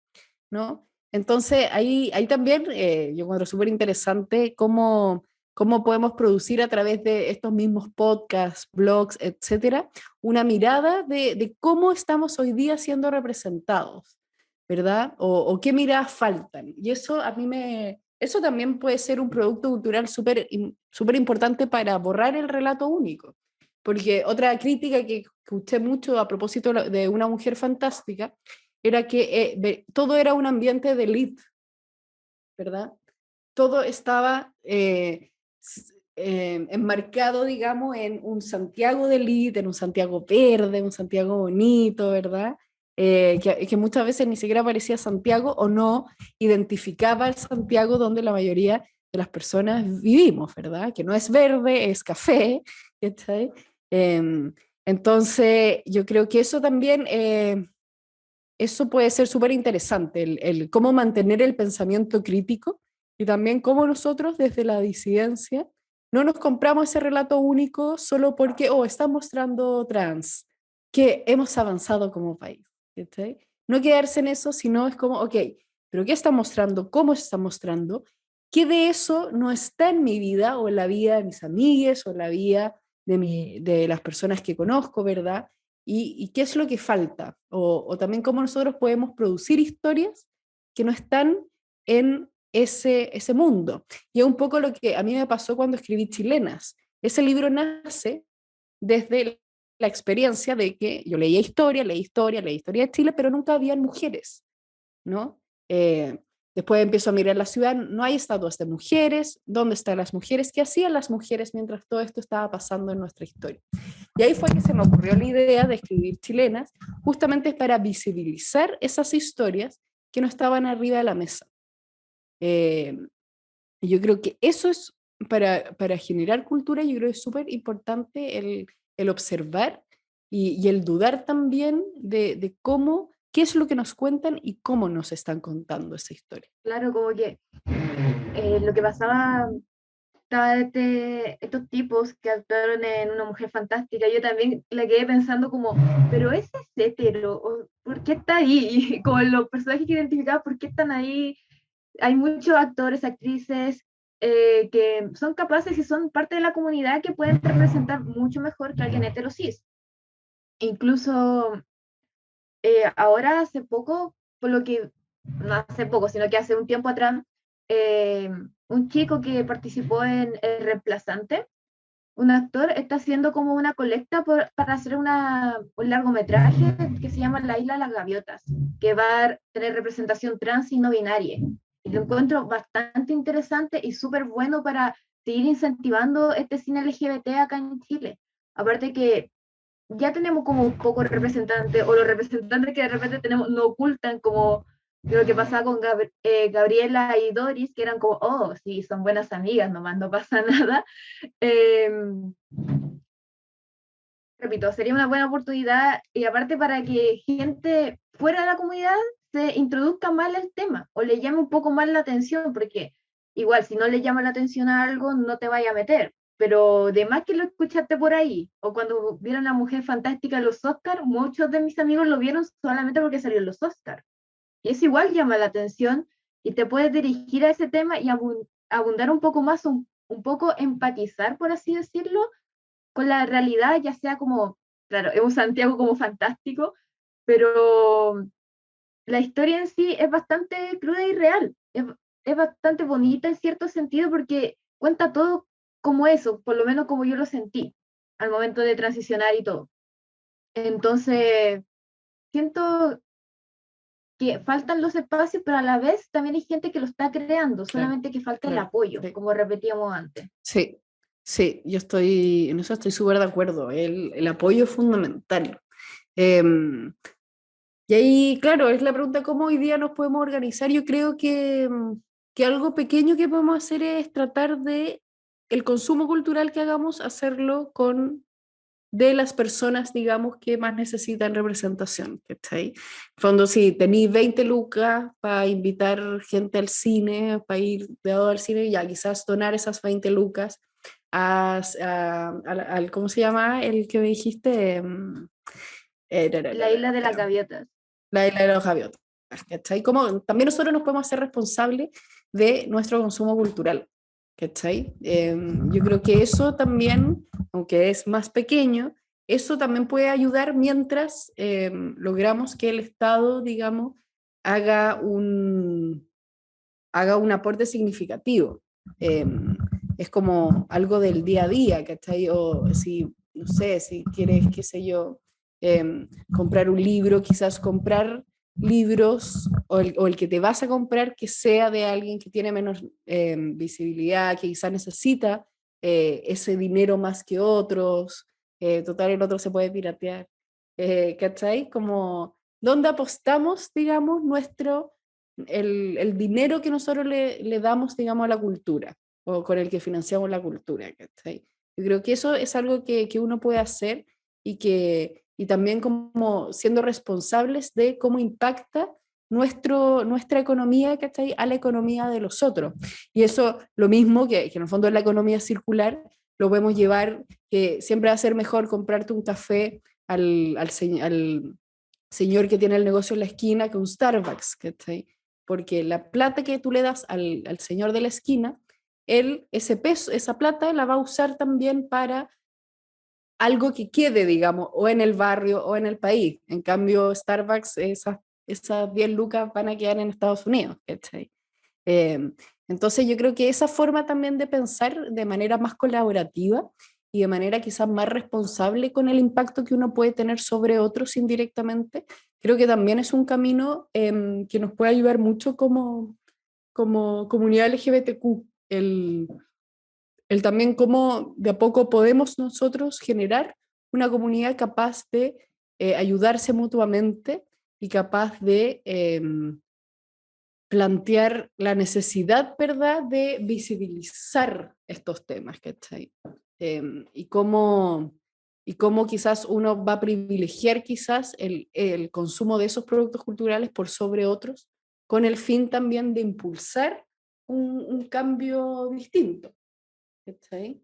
¿no? Entonces, ahí también yo encuentro súper interesante cómo podemos producir a través de estos mismos podcasts, blogs, etcétera, una mirada de cómo estamos hoy día siendo representados, ¿verdad? O qué miradas faltan. Y eso a mí eso también puede ser un producto cultural súper importante para borrar el relato único. Porque otra crítica que escuché mucho a propósito de Una mujer fantástica era que todo era un ambiente de élite, ¿verdad? Todo estaba enmarcado, digamos, en un Santiago de élite, en un Santiago verde, un Santiago bonito, ¿verdad? Que muchas veces ni siquiera parecía Santiago o no identificaba el Santiago donde la mayoría de las personas vivimos, ¿verdad? Que no es verde, es café, ¿cachai? Entonces, yo creo que eso también eso puede ser súper interesante, el cómo mantener el pensamiento crítico y también cómo nosotros desde la disidencia no nos compramos ese relato único solo porque, está mostrando trans, que hemos avanzado como país. ¿Sí? No quedarse en eso, sino es como, ok, pero ¿qué está mostrando? ¿Cómo está mostrando? ¿Qué de eso no está en mi vida o en la vida de mis amigues o en la vida de las personas que conozco, ¿verdad? Y qué es lo que falta, o también cómo nosotros podemos producir historias que no están en ese mundo. Y es un poco lo que a mí me pasó cuando escribí Chilenas. Ese libro nace desde la experiencia de que yo leí historia de Chile, pero nunca habían mujeres, ¿no? Después empiezo a mirar la ciudad, no hay estatuas de mujeres, ¿dónde están las mujeres? ¿Qué hacían las mujeres mientras todo esto estaba pasando en nuestra historia? Y ahí fue que se me ocurrió la idea de escribir Chilenas, justamente para visibilizar esas historias que no estaban arriba de la mesa. Y yo creo que eso es, para generar cultura, yo creo que es súper importante el observar y el dudar también de cómo, qué es lo que nos cuentan y cómo nos están contando esa historia. Claro, como que lo que pasaba, estaba estos tipos que actuaron en Una mujer fantástica, yo también la quedé pensando como, pero ese es hetero, ¿por qué está ahí? Como los personajes que identificaba, ¿por qué están ahí? Hay muchos actores, actrices que son capaces y son parte de la comunidad que pueden representar mucho mejor que alguien hetero cis. Incluso ahora hace poco, por lo que, no hace poco, sino que hace un tiempo atrás, un chico que participó en El Reemplazante, un actor, está haciendo como una colecta para hacer un largometraje que se llama La Isla de las Gaviotas, que va a tener representación trans y no binaria. Y lo encuentro bastante interesante y súper bueno para seguir incentivando este cine LGBT acá en Chile. Aparte que ya tenemos como un poco representantes, o los representantes que de repente tenemos no ocultan, como lo que pasaba con Gabriela y Doris, que eran como, oh, sí, son buenas amigas, nomás no pasa nada. Eh, Repito, sería una buena oportunidad y aparte para que gente fuera de la comunidad se introduzca más el tema o le llame un poco más la atención, porque igual si no le llama la atención a algo no te vaya a meter, pero de más que lo escuchaste por ahí o cuando vieron a Mujer Fantástica en los Oscars, muchos de mis amigos lo vieron solamente porque salió en los Oscars. Y eso igual llama la atención y te puedes dirigir a ese tema y abundar un poco más, un poco empatizar, por así decirlo, con la realidad, ya sea como, claro, es un Santiago como fantástico, pero la historia en sí es bastante cruda y real, es bastante bonita en cierto sentido porque cuenta todo como eso, por lo menos como yo lo sentí al momento de transicionar y todo. Entonces, siento que faltan los espacios, pero a la vez también hay gente que lo está creando, solamente que falta el apoyo, como repetíamos antes. Sí, sí, en eso estoy súper de acuerdo. El apoyo es fundamental. Y ahí, claro, es la pregunta cómo hoy día nos podemos organizar. Yo creo que algo pequeño que podemos hacer es tratar de el consumo cultural que hagamos, hacerlo con de las personas, digamos, que más necesitan representación, ¿cachai? En fondo, si tenéis 20 lucas para invitar gente al cine, para ir de lado al cine, ya quizás donar esas 20 lucas al, ¿cómo se llama? El que me dijiste, La isla de las gaviotas. la isla de los gaviotas, ¿cachai? Como también nosotros nos podemos hacer responsables de nuestro consumo cultural, ¿cachai? Yo creo que eso también, aunque es más pequeño, eso también puede ayudar mientras logramos que el Estado, digamos, haga un, haga un aporte significativo. Es como algo del día a día, ¿cachai? O si, no sé, si quieres, qué sé yo, comprar un libro, quizás comprar libros o el que te vas a comprar que sea de alguien que tiene menos visibilidad, que quizás necesita ese dinero más que otros, total el otro se puede piratear, ¿cachai? Como, ¿dónde apostamos, digamos, el dinero que nosotros le damos, digamos, a la cultura, o con el que financiamos la cultura, ¿cachai? Yo creo que eso es algo que uno puede hacer y también como siendo responsables de cómo impacta nuestra economía, ¿cachai? A la economía de los otros. Y eso, lo mismo que en el fondo es la economía circular, lo podemos llevar, que siempre va a ser mejor comprarte un café al señor que tiene el negocio en la esquina que un Starbucks, ¿cachai? Porque la plata que tú le das al señor de la esquina, él, ese peso, esa plata la va a usar también para algo que quede, digamos, o en el barrio o en el país. En cambio, Starbucks, esas 10 lucas van a quedar en Estados Unidos, ¿cachai? Eh, entonces yo creo que esa forma también de pensar de manera más colaborativa y de manera quizás más responsable con el impacto que uno puede tener sobre otros indirectamente, creo que también es un camino que nos puede ayudar mucho como comunidad LGBTQ, el también cómo de a poco podemos nosotros generar una comunidad capaz de ayudarse mutuamente y capaz de plantear la necesidad, ¿verdad?, de visibilizar estos temas, ¿cachai? Y cómo quizás uno va a privilegiar quizás el consumo de esos productos culturales por sobre otros, con el fin también de impulsar un cambio distinto, ¿cachai?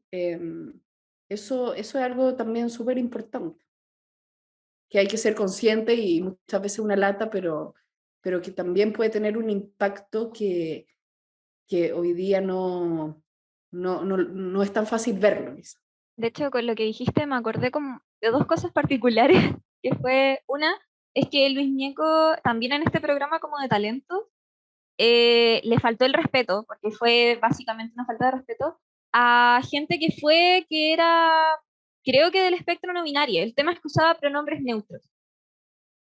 Eso es algo también súper importante, que hay que ser consciente y muchas veces una lata, pero que también puede tener un impacto que hoy día no es tan fácil verlo. Quizá. De hecho, con lo que dijiste me acordé como de dos cosas particulares, que fue una, es que Luis Ñeco también en este programa como de talento le faltó el respeto, porque fue básicamente una falta de respeto, a gente que era, creo que del espectro no binario. El tema es que usaba pronombres neutros.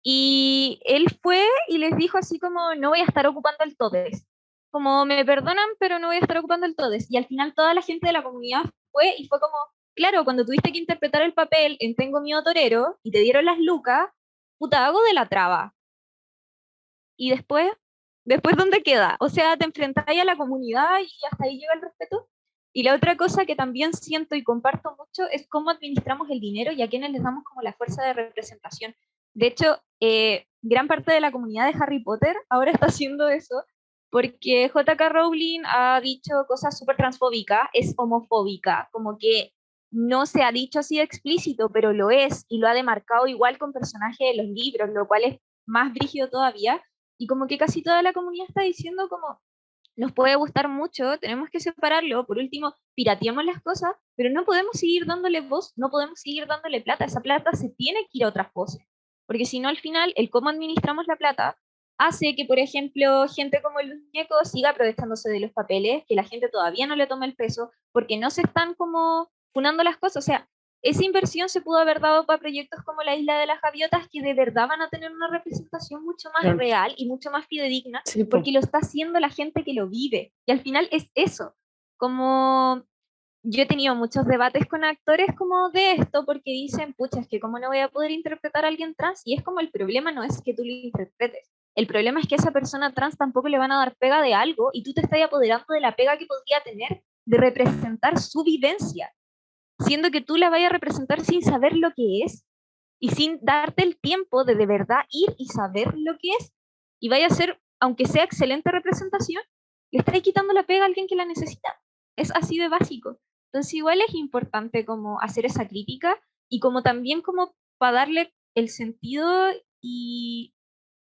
Y él fue y les dijo así como, no voy a estar ocupando el todes. Como, me perdonan, pero no voy a estar ocupando el todes. Y al final toda la gente de la comunidad fue y fue como, claro, cuando tuviste que interpretar el papel en Tengo miedo torero y te dieron las lucas, puta, hago de la traba. Y después ¿dónde queda? O sea, te enfrentáis a la comunidad y hasta ahí llega el respeto. Y la otra cosa que también siento y comparto mucho es cómo administramos el dinero y a quienes les damos como la fuerza de representación. De hecho, gran parte de la comunidad de Harry Potter ahora está haciendo eso porque J.K. Rowling ha dicho cosas súper transfóbicas, es homofóbica, como que no se ha dicho así de explícito, pero lo es y lo ha demarcado igual con personajes de los libros, lo cual es más brígido todavía. Y como que casi toda la comunidad está diciendo como, nos puede gustar mucho, tenemos que separarlo, por último, pirateamos las cosas, pero no podemos seguir dándole voz, no podemos seguir dándole plata, esa plata se tiene que ir a otras voces, porque si no al final el cómo administramos la plata hace que, por ejemplo, gente como el muñeco siga aprovechándose de los papeles, que la gente todavía no le tome el peso, porque no se están como funando las cosas, o sea, esa inversión se pudo haber dado para proyectos como la Isla de las Gaviotas, que de verdad van a tener una representación mucho más Claro. real y mucho más fidedigna, Sí, porque lo está haciendo la gente que lo vive. Y al final es eso, como yo he tenido muchos debates con actores como de esto, porque dicen, pucha, es que cómo no voy a poder interpretar a alguien trans, y es como el problema no es que tú lo interpretes, el problema es que a esa persona trans tampoco le van a dar pega de algo, y tú te estás apoderando de la pega que podría tener de representar su vivencia, siendo que tú la vayas a representar sin saber lo que es, y sin darte el tiempo de verdad ir y saber lo que es, y vaya a ser, aunque sea excelente representación, le estáis quitando la pega a alguien que la necesita. Es así de básico. Entonces igual es importante como hacer esa crítica y como también como para darle el sentido y,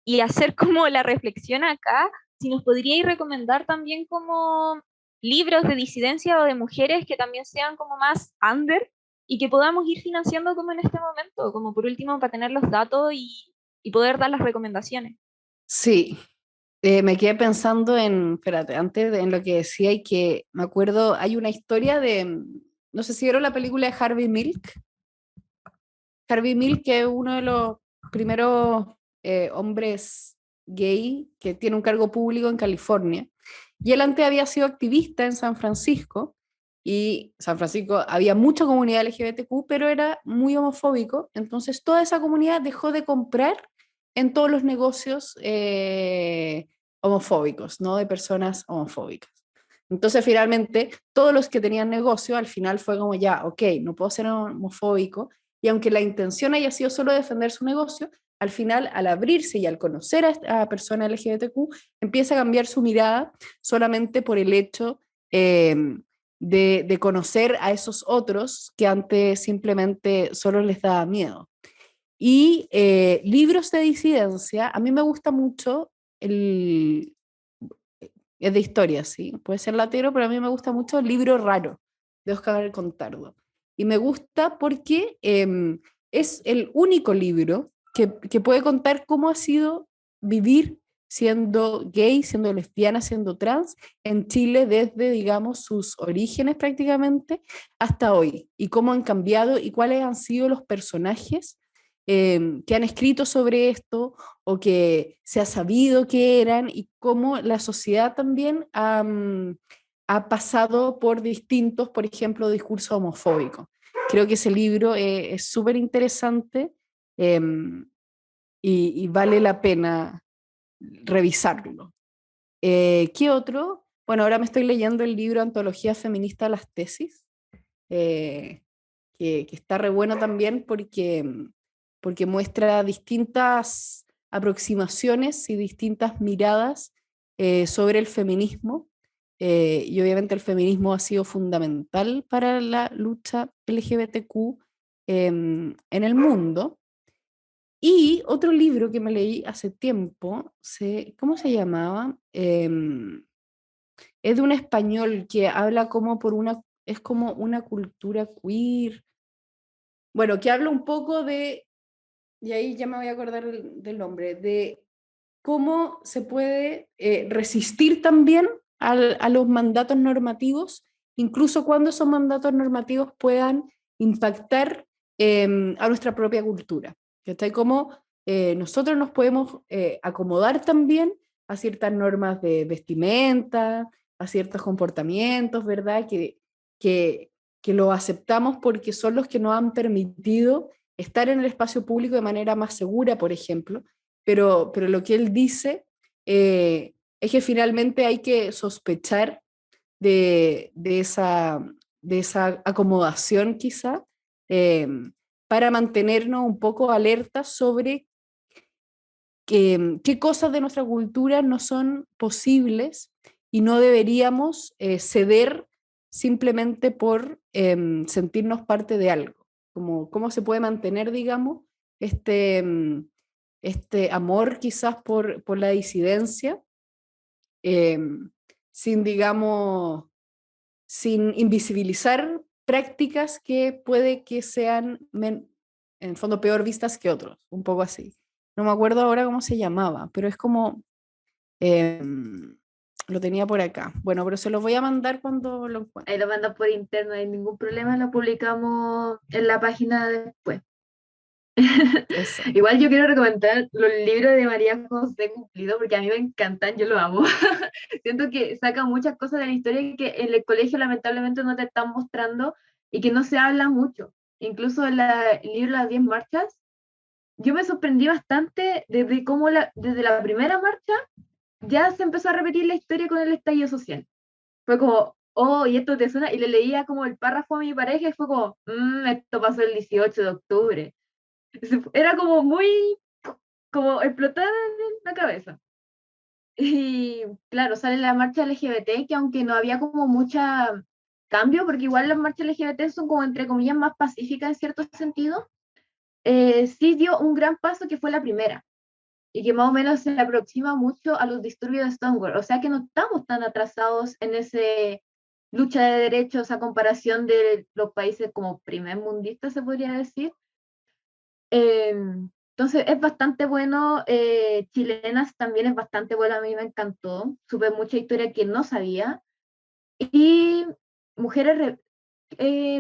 y hacer como la reflexión acá, si nos podríais recomendar también como libros de disidencia o de mujeres que también sean como más under y que podamos ir financiando como en este momento, como por último para tener los datos y poder dar las recomendaciones. Sí, me quedé pensando en, espérate, en lo que decía y que me acuerdo, hay una historia de, no sé si vieron la película de Harvey Milk. Harvey Milk, que es uno de los primeros hombres gay que tiene un cargo público en California. Y él antes había sido activista en San Francisco, y San Francisco había mucha comunidad LGBTQ, pero era muy homofóbico, entonces toda esa comunidad dejó de comprar en todos los negocios homofóbicos, ¿no? De personas homofóbicas. Entonces, finalmente, todos los que tenían negocio, al final fue como ya, ok, no puedo ser homofóbico, y aunque la intención haya sido solo defender su negocio, al final, al abrirse y al conocer a esta persona LGBTQ, empieza a cambiar su mirada solamente por el hecho eh, de conocer a esos otros que antes simplemente solo les daba miedo. Y libros de disidencia, a mí me gusta mucho el, es de historia, sí, puede ser latero, pero a mí me gusta mucho el Libro Raro de Oscar Contardo. Y me gusta porque es el único libro que puede contar cómo ha sido vivir siendo gay, siendo lesbiana, siendo trans en Chile desde, digamos, sus orígenes prácticamente hasta hoy, y cómo han cambiado y cuáles han sido los personajes que han escrito sobre esto o que se ha sabido que eran, y cómo la sociedad también ha pasado por distintos, por ejemplo, discursos homofóbicos. Creo que ese libro es súper interesante, eh, y vale la pena revisarlo. ¿Qué otro? Bueno, ahora me estoy leyendo el libro Antología Feminista, las tesis, eh, que está re bueno también porque muestra distintas aproximaciones y distintas miradas sobre el feminismo. Y obviamente el feminismo ha sido fundamental para la lucha LGBTQ en el mundo. Y otro libro que me leí hace tiempo, ¿cómo se llamaba? Es de un español que habla como es como una cultura queer. Bueno, que habla un poco de, y ahí ya me voy a acordar del nombre, de cómo se puede resistir también a los mandatos normativos, incluso cuando esos mandatos normativos puedan impactar a nuestra propia cultura. ¿Cachai? Cómo nosotros nos podemos acomodar también a ciertas normas de vestimenta, a ciertos comportamientos, ¿verdad? Que, que lo aceptamos porque son los que nos han permitido estar en el espacio público de manera más segura, por ejemplo, pero lo que él dice es que finalmente hay que sospechar de esa acomodación quizá, eh, para mantenernos un poco alertas sobre qué cosas de nuestra cultura no son posibles y no deberíamos ceder simplemente por sentirnos parte de algo. Como cómo se puede mantener, digamos, este, este amor quizás por la disidencia, eh, sin, digamos, sin invisibilizar prácticas que puede que sean, en el fondo, peor vistas que otros, un poco así. No me acuerdo ahora cómo se llamaba, pero es como, eh, lo tenía por acá. Bueno, pero se los voy a mandar cuando lo encuentre. Ahí lo mandas por interno, no hay ningún problema, lo publicamos en la página después. Eso. Igual yo quiero recomendar los libros de María José Cumplido porque a mí me encantan, yo lo amo. Siento que saca muchas cosas de la historia que en el colegio lamentablemente no te están mostrando y que no se habla mucho. Incluso en el libro Las 10 marchas, yo me sorprendí bastante desde cómo desde la primera marcha ya se empezó a repetir la historia con el estallido social. Fue como, oh, y esto te suena, y le leía como el párrafo a mi pareja y fue como, esto pasó el 18 de octubre. Era como muy, como explotar en la cabeza. Y claro, sale la marcha LGBT, que aunque no había como mucha cambio, porque igual las marchas LGBT son como entre comillas más pacíficas en cierto sentido, sí dio un gran paso que fue la primera, y que más o menos se aproxima mucho a los disturbios de Stonewall, o sea que no estamos tan atrasados en ese lucha de derechos a comparación de los países como primermundistas, se podría decir. Entonces es bastante bueno, Chilenas también es bastante bueno, a mí me encantó, supe mucha historia que no sabía, y Mujeres,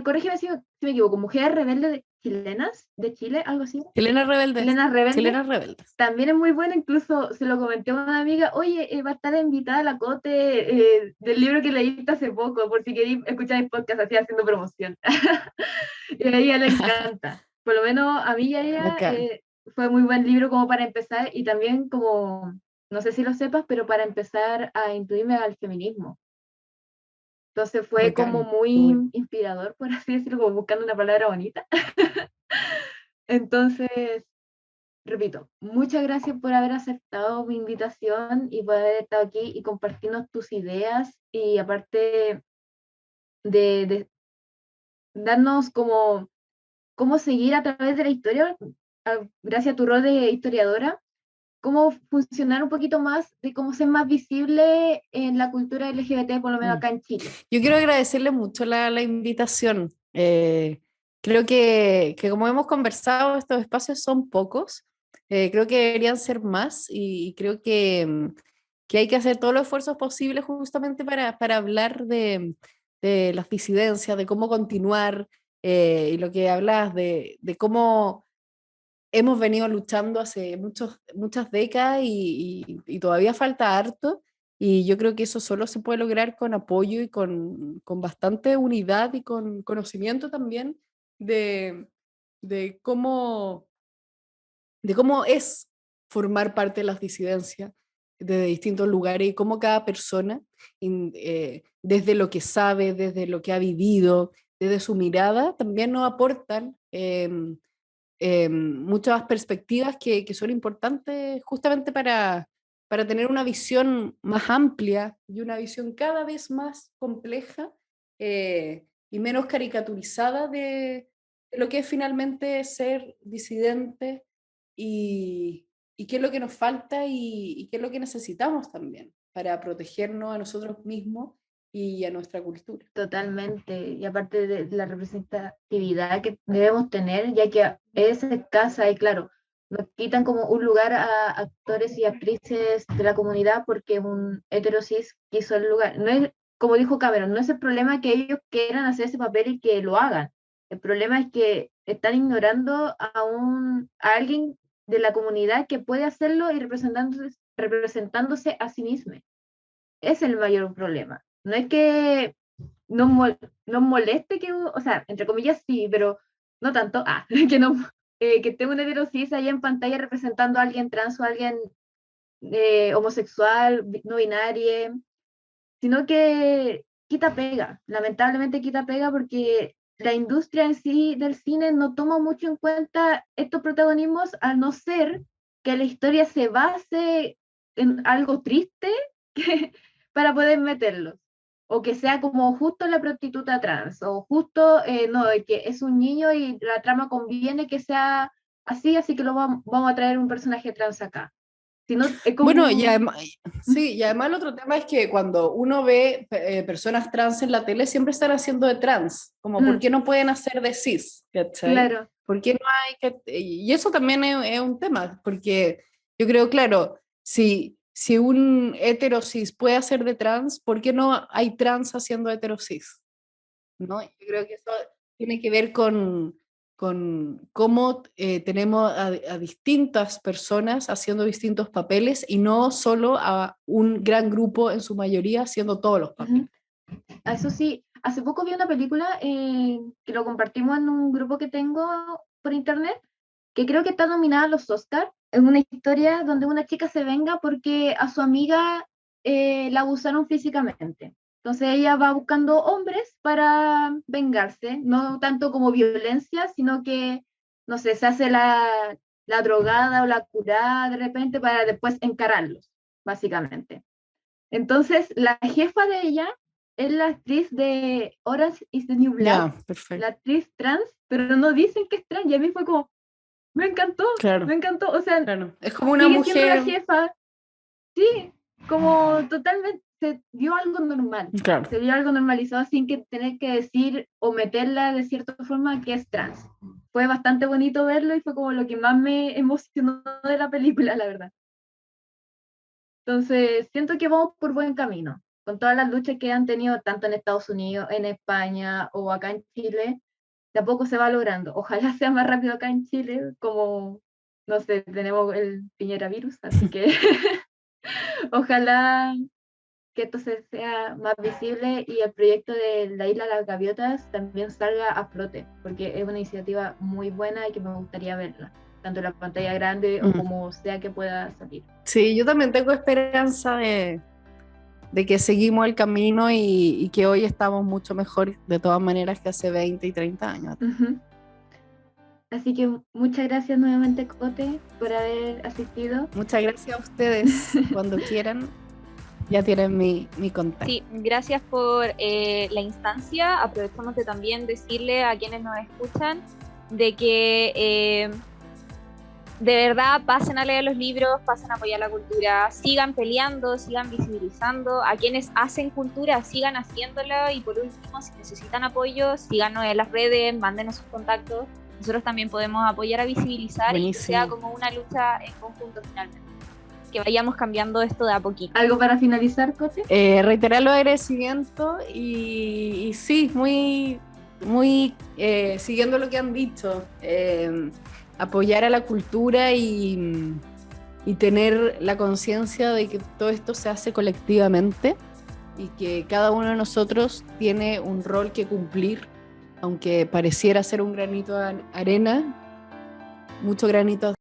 corrígeme si me equivoco, Mujeres Rebeldes Chilenas de Chile, algo así, Chilenas rebeldes. Chilenas Rebeldes, Chilenas rebeldes. también es muy bueno, incluso se lo comenté a una amiga, oye, va a estar invitada a la Cote del libro que leíste hace poco, por si queréis escuchar el podcast así haciendo promoción. Y a ella le encanta. Por lo menos a mí y a ella Bacán. fue muy buen libro como para empezar y también como, no sé si lo sepas, pero para empezar a intuirme al feminismo. Entonces fue como Bacán. muy inspirador, por así decirlo, como buscando una palabra bonita. Entonces, repito, muchas gracias por haber aceptado mi invitación y por haber estado aquí y compartirnos tus ideas y aparte de darnos como cómo seguir a través de la historia, gracias a tu rol de historiadora, cómo funcionar un poquito más, de cómo ser más visible en la cultura LGBT, por lo menos Mm. acá en Chile. Yo quiero agradecerle mucho la invitación. Creo que como hemos conversado, estos espacios son pocos. Creo que deberían ser más y creo que hay que hacer todos los esfuerzos posibles justamente para hablar de las disidencias, de cómo continuar y lo que hablas de cómo hemos venido luchando hace muchas décadas y todavía falta harto. Y yo creo que eso solo se puede lograr con apoyo y con bastante unidad y con conocimiento también de, de cómo, de cómo es formar parte de las disidencias de distintos lugares y cómo cada persona, desde lo que sabe, desde lo que ha vivido, desde su mirada, también nos aportan muchas perspectivas que son importantes justamente para tener una visión más amplia y una visión cada vez más compleja y menos caricaturizada de lo que es finalmente ser disidente y qué es lo que nos falta y qué es lo que necesitamos también para protegernos a nosotros mismos y a nuestra cultura. Totalmente, y aparte de la representatividad que debemos tener, ya que es escasa y claro, nos quitan como un lugar a actores y actrices de la comunidad porque un heterosis quiso el lugar. No es, como dijo Cameron, no es el problema que ellos quieran hacer ese papel y que lo hagan. El problema es que están ignorando a alguien de la comunidad que puede hacerlo y representándose a sí mismo. Es el mayor problema. No es que nos moleste que, o sea, entre comillas sí, pero no tanto, que no, que esté un heterosis ahí en pantalla representando a alguien trans o a alguien homosexual, no binario, sino que quita pega, lamentablemente quita pega porque la industria en sí del cine no toma mucho en cuenta estos protagonismos, a no ser que la historia se base en algo triste para poder meterlos. O que sea como justo la prostituta trans, o justo, no, que es un niño y la trama conviene que sea así, así que vamos a traer un personaje trans acá. Si no, es Bueno, y como... además, sí, y además el otro tema es que cuando uno ve personas trans en la tele, siempre están haciendo de trans, como ¿por Mm, qué no pueden hacer de cis? ¿Cachai? claro. ¿Por qué no hay que...? Y eso también es un tema, porque yo creo, claro, si un hetero cis puede hacer de trans, ¿por qué no hay trans haciendo hetero cis? ¿No? Yo creo que eso tiene que ver con cómo tenemos a distintas personas haciendo distintos papeles y no solo a un gran grupo en su mayoría haciendo todos los papeles. Eso sí, hace poco vi una película que lo compartimos en un grupo que tengo por internet, que creo que está nominada a los Oscars. Es una historia donde una chica se venga porque a su amiga la abusaron físicamente. Entonces ella va buscando hombres para vengarse, no tanto como violencia, sino que, no sé, se hace la drogada o la curada de repente para después encararlos, básicamente. Entonces la jefa de ella es la actriz de Orange is the New Black, Perfecto. la actriz trans, pero no dicen que es trans, y a mí fue como, me encantó, o sea, es como una sigue mujer siendo la jefa, sí, como totalmente, se vio algo normal, se vio algo normalizado sin que tener que decir o meterla de cierta forma que es trans. Fue bastante bonito verlo y fue como lo que más me emocionó de la película, la verdad. Entonces, siento que vamos por buen camino. Con todas las luchas que han tenido tanto en Estados Unidos, en España o acá en Chile, de a poco se va logrando. Ojalá sea más rápido acá en Chile, como, no sé, tenemos el Piñera virus, así que ojalá que esto sea más visible y el proyecto de la Isla de las Gaviotas también salga a flote, porque es una iniciativa muy buena y que me gustaría verla, tanto en la pantalla grande o como sea que pueda salir. Sí, yo también tengo esperanza de que seguimos el camino y que hoy estamos mucho mejor de todas maneras que hace 20 y 30 años. Uh-huh. Así que muchas gracias nuevamente, Cote, por haber asistido. Muchas gracias a ustedes. Cuando quieran, ya tienen mi contacto. Sí, gracias por la instancia. Aprovechamos de también decirle a quienes nos escuchan de que de verdad pasen a leer los libros, pasen a apoyar la cultura, sigan peleando, sigan visibilizando. A quienes hacen cultura, sigan haciéndolo, y por último, si necesitan apoyo, síganos en las redes, mándenos sus contactos. Nosotros también podemos apoyar a visibilizar. Buenísimo. Y que sea como una lucha en conjunto finalmente. Que vayamos cambiando esto de a poquito. ¿Algo para finalizar, Cote? Reiterar los agradecimientos y sí, muy siguiendo lo que han dicho, apoyar a la cultura y tener la conciencia de que todo esto se hace colectivamente y que cada uno de nosotros tiene un rol que cumplir, aunque pareciera ser un granito de arena, muchos granitos